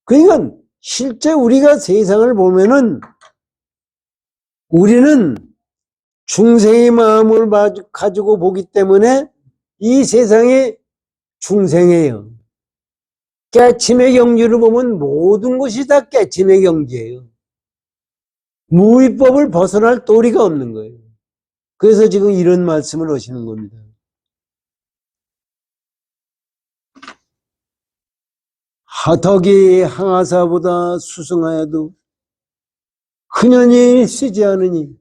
그러니까 실제 우리가 세상을 보면은 우리는 중생의 마음을 가지고 보기 때문에 이 세상이 중생이에요. 깨침의 경지를 보면 모든 것이 다 깨침의 경지예요. 무위법을 벗어날 도리가 없는 거예요. 그래서 지금 이런 말씀을 하시는 겁니다. 덕이 항아사보다 수승하여도 흔연히 쓰지 않으니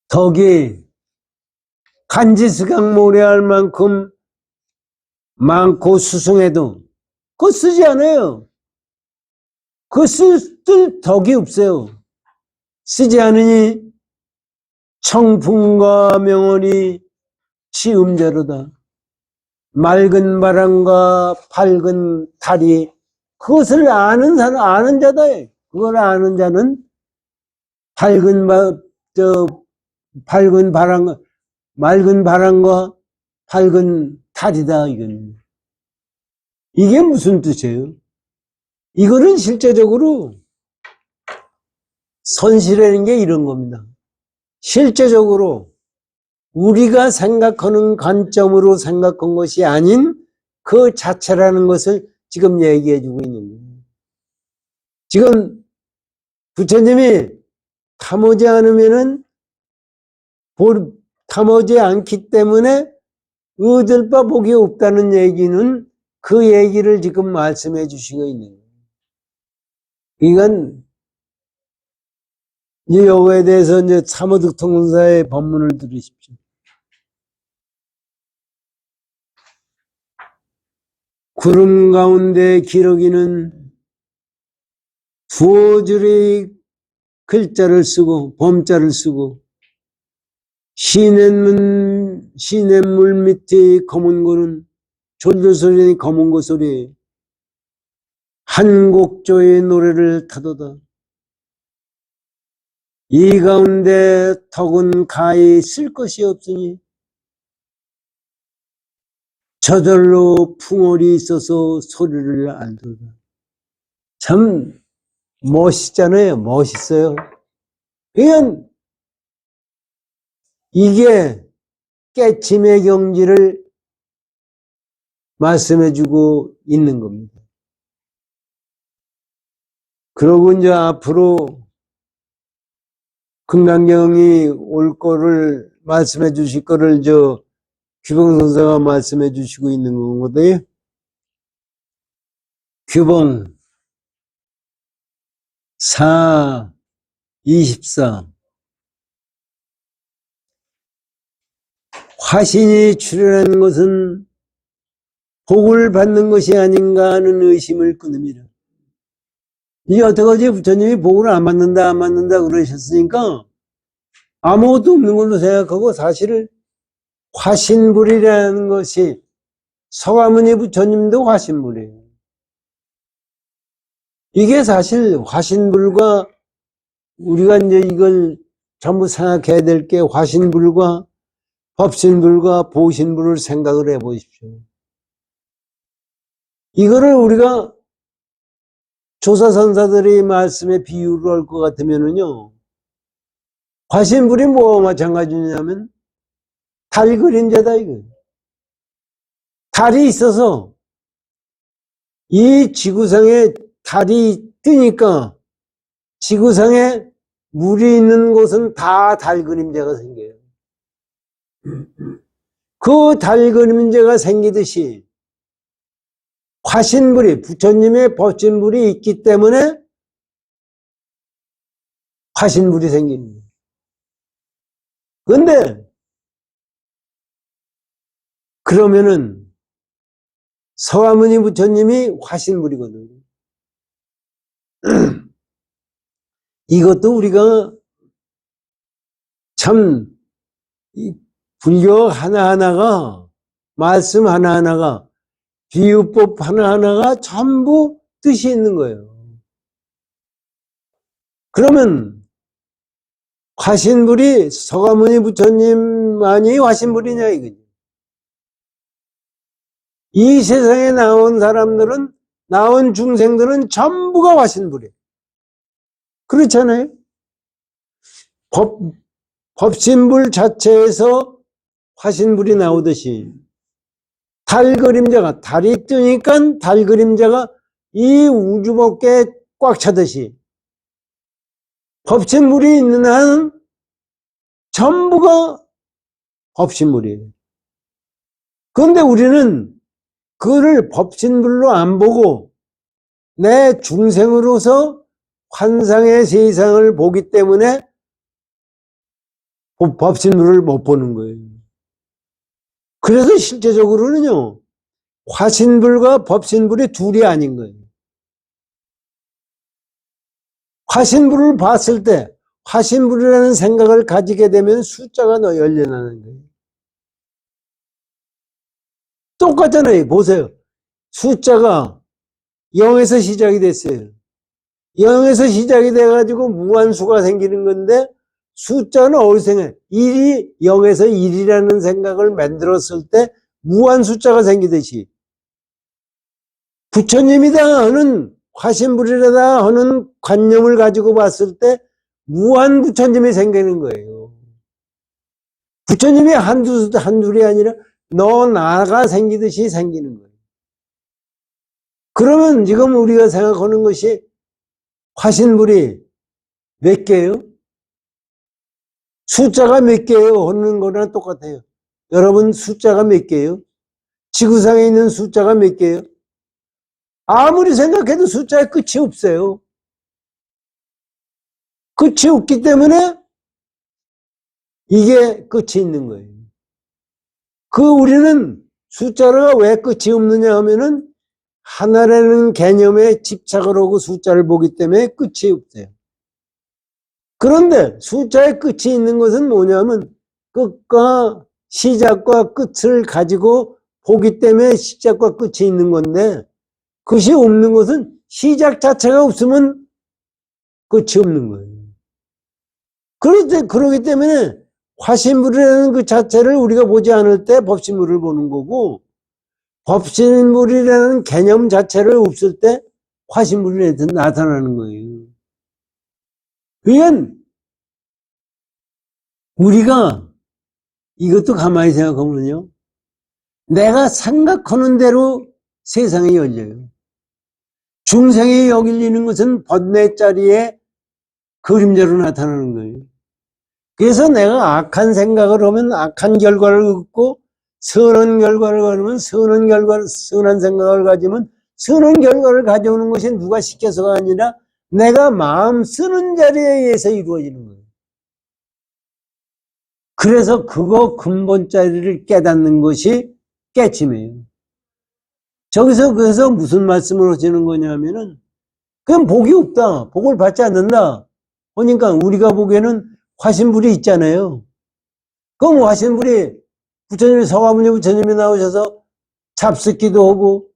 덕이 간지스강 모래할 만큼 많고 수승해도 그거 쓰지 않아요. 그거 쓸 덕이 없어요. 쓰지 않으니 청풍과 명언이 지음자로다. 맑은 바람과 밝은 달이 그것을 아는 사람, 아는 자다. 그걸 아는 자는 밝은 바람과 맑은 바람과 밝은 달이다. 이게 무슨 뜻이에요? 이거는 실제적으로 선실이라는 게 이런 겁니다. 실제적으로 우리가 생각하는 관점으로 생각한 것이 아닌 그 자체라는 것을 지금 얘기해 주고 있는 거예요. 지금 부처님이 탐하지 않으면은 탐하지 않기 때문에 얻을 바 복이 없다는 얘기는 그 얘기를 지금 말씀해 주시고 있는 거예요. 이건 이 요거에 대해서 이제 참어득통사의 법문을 들으십시오. 구름 가운데 기러기는 두어 줄의 글자를 쓰고 범자를 쓰고 시냇물 밑에 검은 거는 졸졸소리니 검은 거 소리 한 곡조의 노래를 타도다. 이 가운데 덕은 가히 쓸 것이 없으니 저절로 풍월이 있어서 소리를 알도다. 참 멋있잖아요. 멋있어요. 그냥 이게 깨침의 경지를 말씀해주고 있는 겁니다. 그러고 이제 앞으로 금강경이 올 거를 말씀해 주실 거를 규봉 선생가 말씀해 주시고 있는 거거든요. 규봉 4:24 화신이 출현한 것은 복을 받는 것이 아닌가 하는 의심을 끊음이라. 이게 어떡하지? 부처님이 복을 안 받는다 그러셨으니까 아무것도 없는 걸로 생각하고 사실은 화신불이라는 것이 서가모니 부처님도 화신불이에요. 이게 사실 화신불과 우리가 이제 이걸 전부 생각해야 될 게 화신불과 법신불과 보신불을 생각을 해 보십시오. 이거를 우리가 조사선사들의 말씀에 비유를 할 것 같으면은요, 화신불이 뭐와 마찬가지냐면 달 그림자다 이거. 달이 있어서 이 지구상에 달이 뜨니까 지구상에 물이 있는 곳은 다 달 그림자가 생겨요. 그 달 그림자가 생기듯이 화신불이 부처님의 법신불이 있기 때문에 화신불이 생깁니다. 그런데 그러면은 서가모니 부처님이 화신불이거든요. 이것도 우리가 참 이 불교 하나하나가 말씀 하나하나가 비유법 하나하나가 전부 뜻이 있는 거예요. 그러면 화신불이 서가모니 부처님만이 화신불이냐 이거죠. 이 세상에 나온 사람들은, 나온 중생들은 전부가 화신불이에요. 그렇잖아요. 법신불 자체에서 화신불이 나오듯이 달 그림자가, 달이 뜨니까 달 그림자가 이 우주법계에 꽉 차듯이 법신불이 있는 한은 전부가 법신불이에요. 그런데 우리는 그를 법신불로 안 보고 내 중생으로서 환상의 세상을 보기 때문에 법신불을 못 보는 거예요. 그래서 실제적으로는요, 화신불과 법신불이 둘이 아닌 거예요. 화신불을 봤을 때 화신불이라는 생각을 가지게 되면 숫자가 열려나는 거예요. 똑같잖아요. 보세요. 숫자가 0에서 시작이 됐어요. 0에서 시작이 돼가지고 무한수가 생기는 건데 숫자는 어디서 생겨요? 1이 0에서 1이라는 생각을 만들었을 때 무한 숫자가 생기듯이 부처님이다 하는 화신불이라다 하는 관념을 가지고 봤을 때 무한 부처님이 생기는 거예요. 부처님이 한둘이 아니라 너 나가 생기듯이 생기는 거예요. 그러면 지금 우리가 생각하는 것이 화신불이 몇 개예요? 숫자가 몇 개예요? 하는 거랑 똑같아요. 여러분 숫자가 몇 개예요? 지구상에 있는 숫자가 몇 개예요? 아무리 생각해도 숫자에 끝이 없어요. 끝이 없기 때문에 이게 끝이 있는 거예요. 우리는 숫자가 왜 끝이 없느냐 하면은 하나라는 개념에 집착을 하고 숫자를 보기 때문에 끝이 없어요. 그런데 숫자의 끝이 있는 것은 뭐냐면 끝과 시작과 끝을 가지고 보기 때문에 시작과 끝이 있는 건데 끝이 없는 것은 시작 자체가 없으면 끝이 없는 거예요. 그렇기 때문에 화신불이라는 그 자체를 우리가 보지 않을 때 법신불을 보는 거고 법신불이라는 개념 자체를 없을 때 화신불이 나타나는 거예요. 그러니까 우리가 이것도 가만히 생각하면요. 내가 생각하는 대로 세상이 열려요. 중생이 열리는 것은 번뇌자리에 그림자로 나타나는 거예요. 그래서 내가 악한 생각을 하면 악한 결과를 얻고 선한 결과를 가지면 선한 생각을 가지면 선한 결과를 가져오는 것이 누가 시켜서가 아니라 내가 마음 쓰는 자리에 의해서 이루어지는 거예요. 그래서 그거 근본자리를 깨닫는 것이 깨침이에요. 그래서 무슨 말씀을 하시는 거냐면은 그냥 복이 없다. 복을 받지 않는다. 그러니까 우리가 보기에는 화신불이 있잖아요. 그럼 화신불이 부처님이 서가모니 부처님이 나오셔서 잡숫기도 하고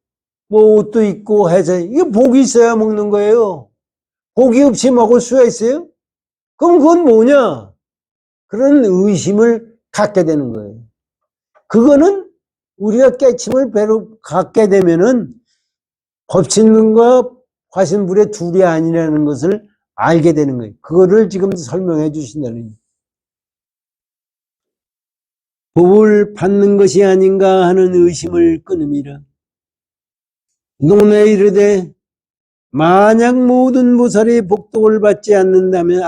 뭐 옷도 입고 해서 이게 복이 있어야 먹는 거예요. 복이 없이 먹을 수가 있어요? 그럼 그건 뭐냐? 그런 의심을 갖게 되는 거예요. 그거는 우리가 깨침을 배로 갖게 되면은 법신불과 화신불의 둘이 아니라는 것을 알게 되는 거예요. 그거를 지금 설명해 주신다는 거예요. 복을 받는 것이 아닌가 하는 의심을 끊음이라. 논에 이르되 만약 모든 보살이 복덕을 받지 않으면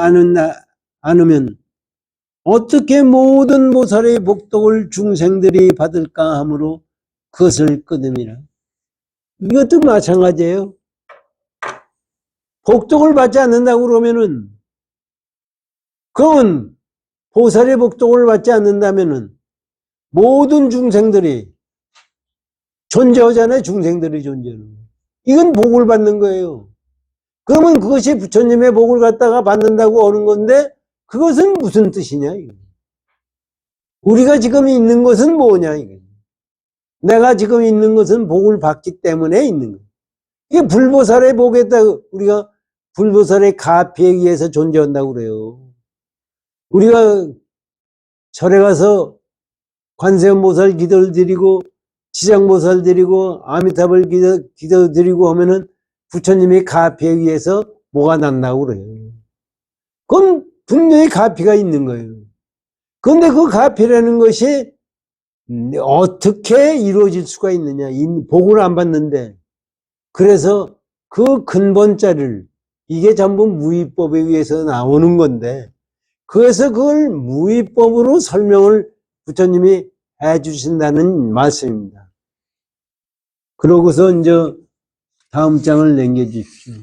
어떻게 모든 보살의 복덕을 중생들이 받을까 하므로 그것을 끊음이라. 이것도 마찬가지예요. 복덕을 받지 않는다고 그러면은 그건 보살의 복덕을 받지 않는다면은 모든 중생들이 존재하잖아요. 중생들이 존재하는 거예요. 이건 복을 받는 거예요. 그러면 그것이 부처님의 복을 갖다가 받는다고 하는 건데 그것은 무슨 뜻이냐 이거. 우리가 지금 있는 것은 뭐냐 이거. 내가 지금 있는 것은 복을 받기 때문에 있는 거예요. 이게 불보살의 복에다 우리가 불보살의 가피에 의해서 존재한다고 그래요. 우리가 절에 가서 관세음보살 기도를 드리고 지장보살 드리고 아미타불 기도 드리고 하면은 부처님이 가피에 의해서 뭐가 난다고 그래요. 그건 분명히 가피가 있는 거예요. 그런데 그 가피라는 것이 어떻게 이루어질 수가 있느냐. 복을 안 받는데. 그래서 그 근본자를 이게 전부 무위법에 의해서 나오는 건데 그래서 그걸 무위법으로 설명을 부처님이 해 주신다는 말씀입니다. 그러고서 이제 다음 장을 넘겨주십시오.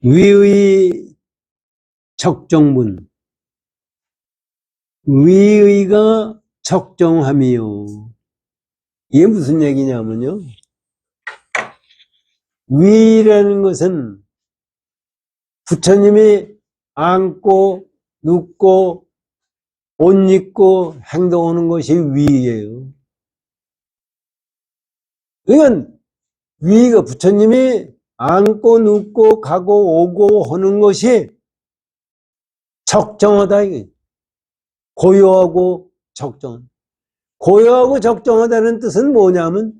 위의 적정문. 위의가 적정함이요. 이게 무슨 얘기냐면요. 위라는 것은 부처님이 앉고 눕고 옷 입고 행동하는 것이 위예요. 그러니까 위가 부처님이 앉고 눕고 가고 오고 하는 것이 적정하다. 고요하고 적정. 고요하고 적정하다는 뜻은 뭐냐면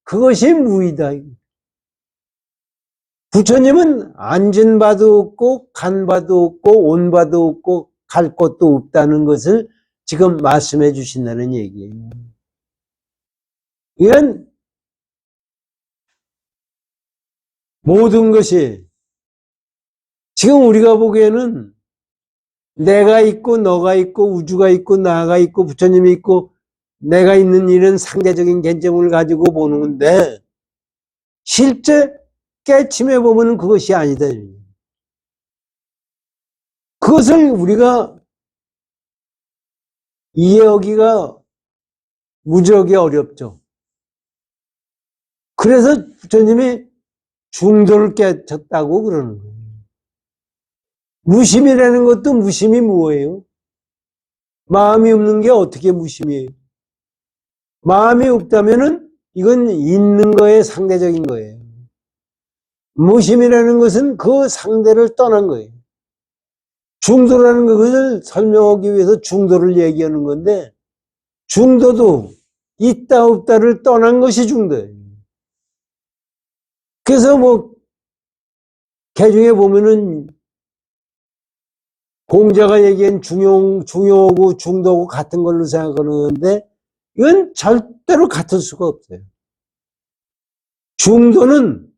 그것이 무이다. 부처님은 앉은 바도 없고 간 바도 없고 온 바도 없고 갈 곳도 없다는 것을 지금 말씀해 주신다는 얘기예요. 이건 모든 것이 지금 우리가 보기에는 내가 있고 너가 있고 우주가 있고 나가 있고 부처님이 있고 내가 있는 일은 상대적인 개념을 가지고 보는 건데 실제 깨침해 보면 그것이 아니다. 그것을 우리가 이해하기가 무지하게 어렵죠. 그래서 부처님이 중도를 깨쳤다고 그러는 거예요. 무심이라는 것도 무심이 뭐예요? 마음이 없는 게 어떻게 무심이에요? 마음이 없다면은 이건 있는 거에 상대적인 거예요. 무심이라는 것은 그 상대를 떠난 거예요. 중도라는 것을 설명하기 위해서 중도를 얘기하는 건데 중도도 있다 없다를 떠난 것이 중도예요. 그래서 뭐 개중에 보면은 공자가 얘기한 중요하고 중도고 같은 걸로 생각하는데 이건 절대로 같을 수가 없어요. 중도는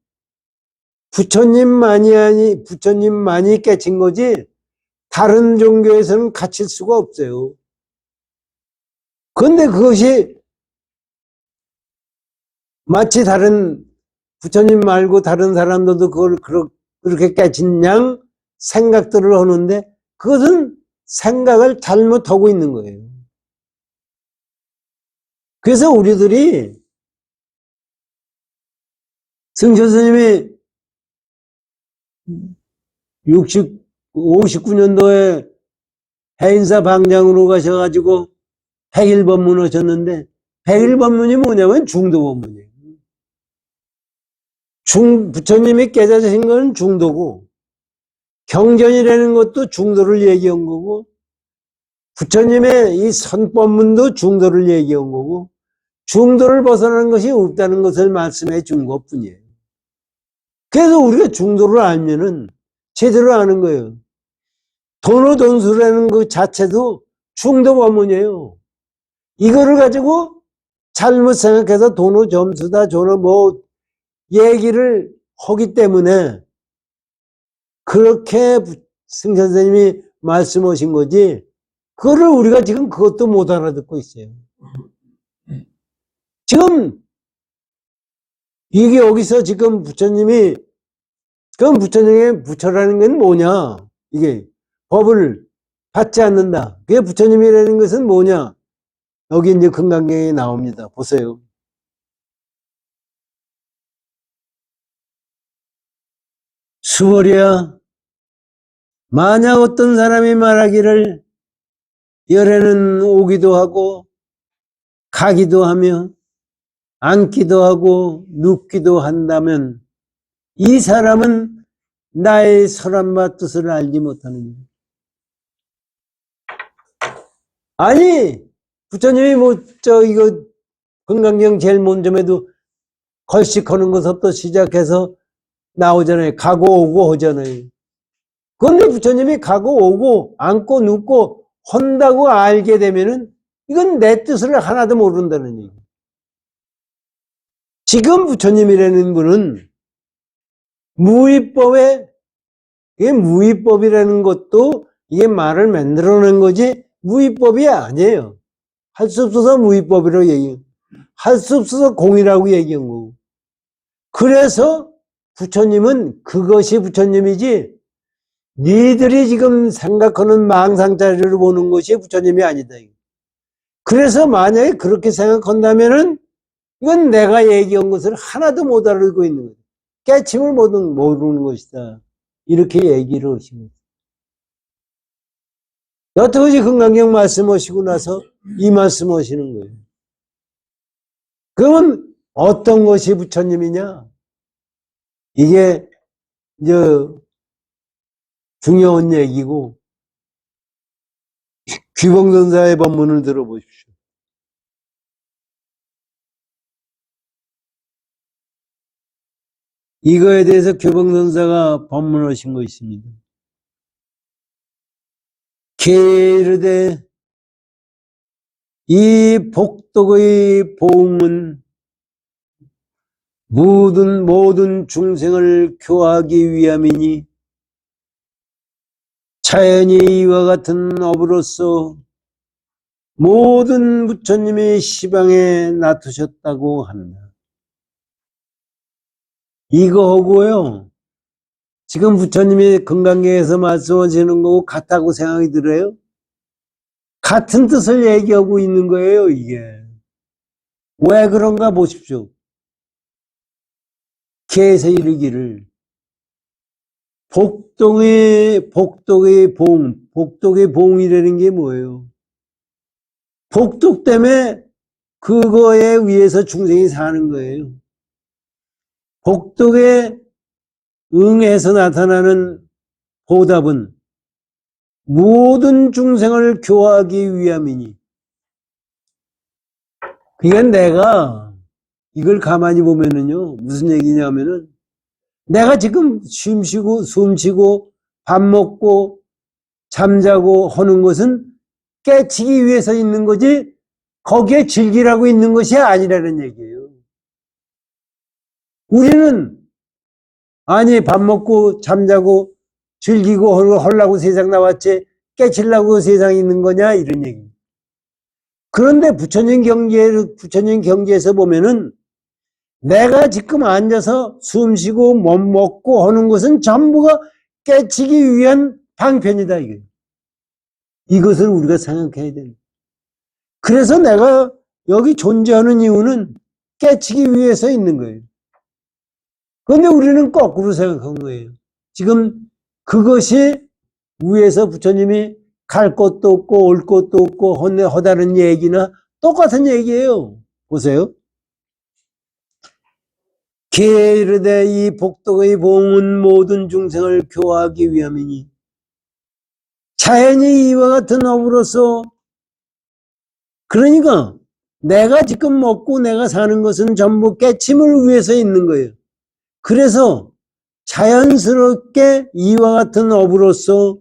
부처님만이 깨친 거지 다른 종교에서는 갖출 수가 없어요. 그런데 그것이 마치 다른 부처님 말고 다른 사람들도 그걸 그렇게 깨친 양 생각들을 하는데 그것은 생각을 잘못하고 있는 거예요. 그래서 우리들이 승천 스님이 59년도에 해인사 방장으로 가셔가지고 백일법문 하셨는데 백일법문이 뭐냐면 중도법문이에요. 부처님이 깨달으신 건 중도고 경전이라는 것도 중도를 얘기한 거고 부처님의 이 선법문도 중도를 얘기한 거고 중도를 벗어나는 것이 없다는 것을 말씀해 준 것뿐이에요. 그래서 우리가 중도를 알면은 제대로 아는 거예요. 도노돈수라는 그 자체도 중도법문이에요. 이거를 가지고 잘못 생각해서 도노점수다 저는 뭐 얘기를 하기 때문에 그렇게 승천 선생님이 말씀하신 거지 그거를 우리가 지금 그것도 못 알아듣고 있어요. 지금 이게 여기서 지금 부처님이 그럼 부처님의 부처라는 건 뭐냐? 이게 법을 받지 않는다. 그게 부처님이라는 것은 뭐냐? 여기 이제 금강경에 나옵니다. 보세요. 수월이야. 만약 어떤 사람이 말하기를 열애는 오기도 하고 가기도 하며 앉기도 하고 눕기도 한다면 이 사람은 나의 선함과 뜻을 알지 못하는 거예요. 아니 부처님이 이거 건강경 제일 먼저에도 걸식하는 것부터 시작해서 나오잖아요. 가고 오고 하잖아요. 그런데 부처님이 가고 오고 앉고 눕고 한다고 알게 되면은 이건 내 뜻을 하나도 모른다는 얘기예요. 지금 부처님이라는 분은 무위법에, 이게 무위법이라는 것도 이게 말을 만들어낸 거지 무위법이 아니에요. 할 수 없어서 무위법이라고 얘기해요. 할 수 없어서 공이라고 얘기한 거고. 그래서 부처님은 그것이 부처님이지 니들이 지금 생각하는 망상자리를 보는 것이 부처님이 아니다. 그래서 만약에 그렇게 생각한다면은 이건 내가 얘기한 것을 하나도 못 알고 있는 거예요. 깨침을 모르는 것이다. 이렇게 얘기를 하신 거예요. 여태까지 금강경 말씀하시고 나서 이 말씀하시는 거예요. 그러면 어떤 것이 부처님이냐? 이게 이제 중요한 얘기고 귀봉선사의 법문을 들어보십시오. 이거에 대해서 귀봉선사가 법문하신 거 있습니다. 게으르되 이 복덕의 보응은 모든 중생을 교화하기 위함이니 자연히 이와 같은 업으로서 모든 부처님의 시방에 나타셨다고 한다. 이거 하고요. 지금 부처님이 금강경에서 말씀하시는 거고 같다고 생각이 들어요? 같은 뜻을 얘기하고 있는 거예요, 이게. 왜 그런가 보십시오. 개에서 이르기를 복덕의 봉이라는 게 뭐예요? 복덕 때문에 그거에 의해서 중생이 사는 거예요. 복덕에 응해서 나타나는 보답은 모든 중생을 교화하기 위함이니. 그러니까 내가 이걸 가만히 보면은요, 무슨 얘기냐면은 내가 지금 숨 쉬고 밥 먹고 잠자고 하는 것은 깨치기 위해서 있는 거지 거기에 즐기라고 있는 것이 아니라는 얘기예요. 우리는 아니 밥 먹고 잠자고 즐기고 하려고 세상 나왔지 깨치려고 세상에 있는 거냐 이런 얘기. 그런데 부처님 경제에서 보면은 내가 지금 앉아서 숨 쉬고 못 먹고 하는 것은 전부가 깨치기 위한 방편이다 이게. 이것을 우리가 생각해야 돼요. 그래서 내가 여기 존재하는 이유는 깨치기 위해서 있는 거예요. 그런데 우리는 거꾸로 생각한 거예요. 지금 그것이 위에서 부처님이 갈 곳도 없고 올 곳도 없고 허다는 얘기나 똑같은 얘기예요. 보세요. 게으르되 이 복덕의 봉은 모든 중생을 교화하기 위함이니 자연히 이와 같은 업으로서 그러니까 내가 지금 먹고 내가 사는 것은 전부 깨침을 위해서 있는 거예요. 그래서 자연스럽게 이와 같은 업으로서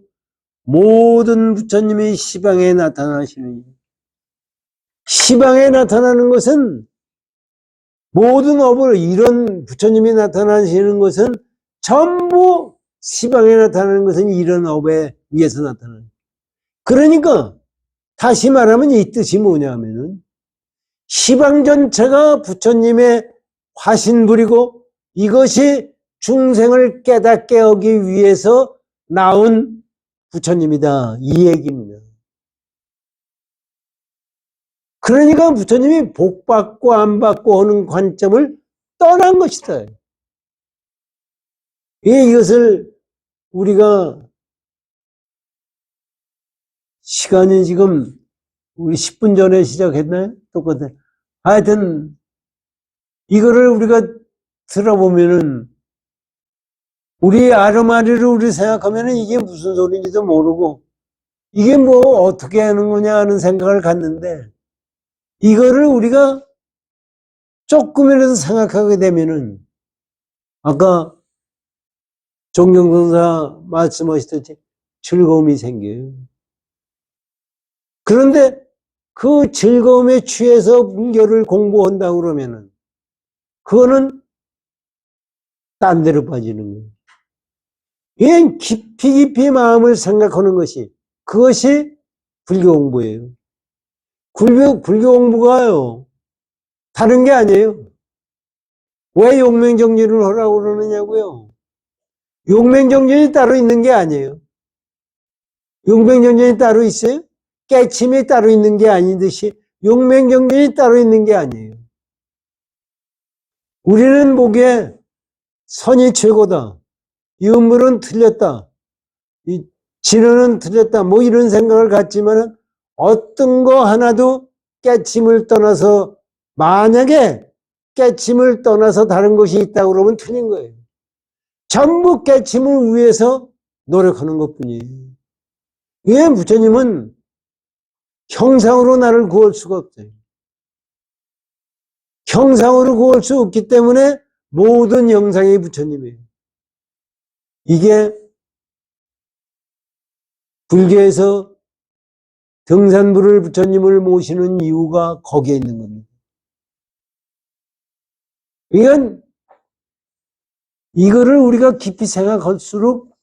모든 부처님의 시방에 나타나시는 시방에 나타나는 것은 모든 업을 이런 부처님이 나타나시는 것은 전부 시방에 나타나는 것은 이런 업에 의해서 나타나는. 그러니까 다시 말하면 이 뜻이 뭐냐면은 시방 전체가 부처님의 화신불이고 이것이 중생을 깨닫게 하기 위해서 나온 부처님이다 이 얘기입니다. 그러니까 부처님이 복 받고 안 받고 하는 관점을 떠난 것이다. 이것을 우리가 시간이 지금 우리 10분 전에 시작했나요? 똑같아요. 하여튼, 이거를 우리가 들어보면은, 우리 아르마리를 우리 생각하면은 이게 무슨 소리인지도 모르고, 이게 뭐 어떻게 하는 거냐 하는 생각을 갖는데, 이거를 우리가 조금이라도 생각하게 되면은, 아까 종경선사 말씀하시듯이 즐거움이 생겨요. 그런데 그 즐거움에 취해서 문교를 공부한다고 그러면은, 그거는 딴 데로 빠지는 거예요. 그냥 깊이 깊이 마음을 생각하는 것이, 그것이 불교 공부예요. 불교 공부가요, 다른 게 아니에요. 왜 용맹정진을 하라고 그러느냐고요. 용맹정진이 따로 있는 게 아니에요. 용맹정진이 따로 있어요? 깨침이 따로 있는 게 아니듯이 용맹정진이 따로 있는 게 아니에요. 우리는 보기에 선이 최고다. 유물은 틀렸다. 진언은 틀렸다. 뭐 이런 생각을 갖지만 어떤 거 하나도 깨침을 떠나서, 만약에 깨침을 떠나서 다른 것이 있다고 그러면 틀린 거예요. 전부 깨침을 위해서 노력하는 것뿐이에요. 왜 부처님은 형상으로 나를 구할 수가 없어요. 형상으로 구할 수 없기 때문에 모든 영상이 부처님이에요. 이게 불교에서 등산부를 부처님을 모시는 이유가 거기에 있는 겁니다. 이건 이거를 우리가 깊이 생각할수록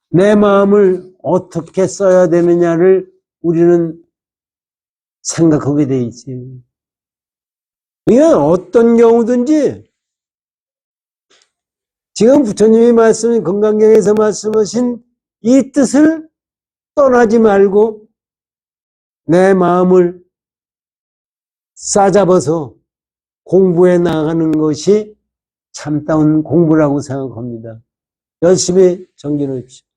내 마음을 어떻게 써야 되느냐를 우리는 생각하게 돼 있어요. 이건 어떤 경우든지 지금 부처님이 건강경에서 말씀하신 이 뜻을 떠나지 말고 내 마음을 싸잡아서 공부해 나가는 것이 참다운 공부라고 생각합니다. 열심히 정진하십시오.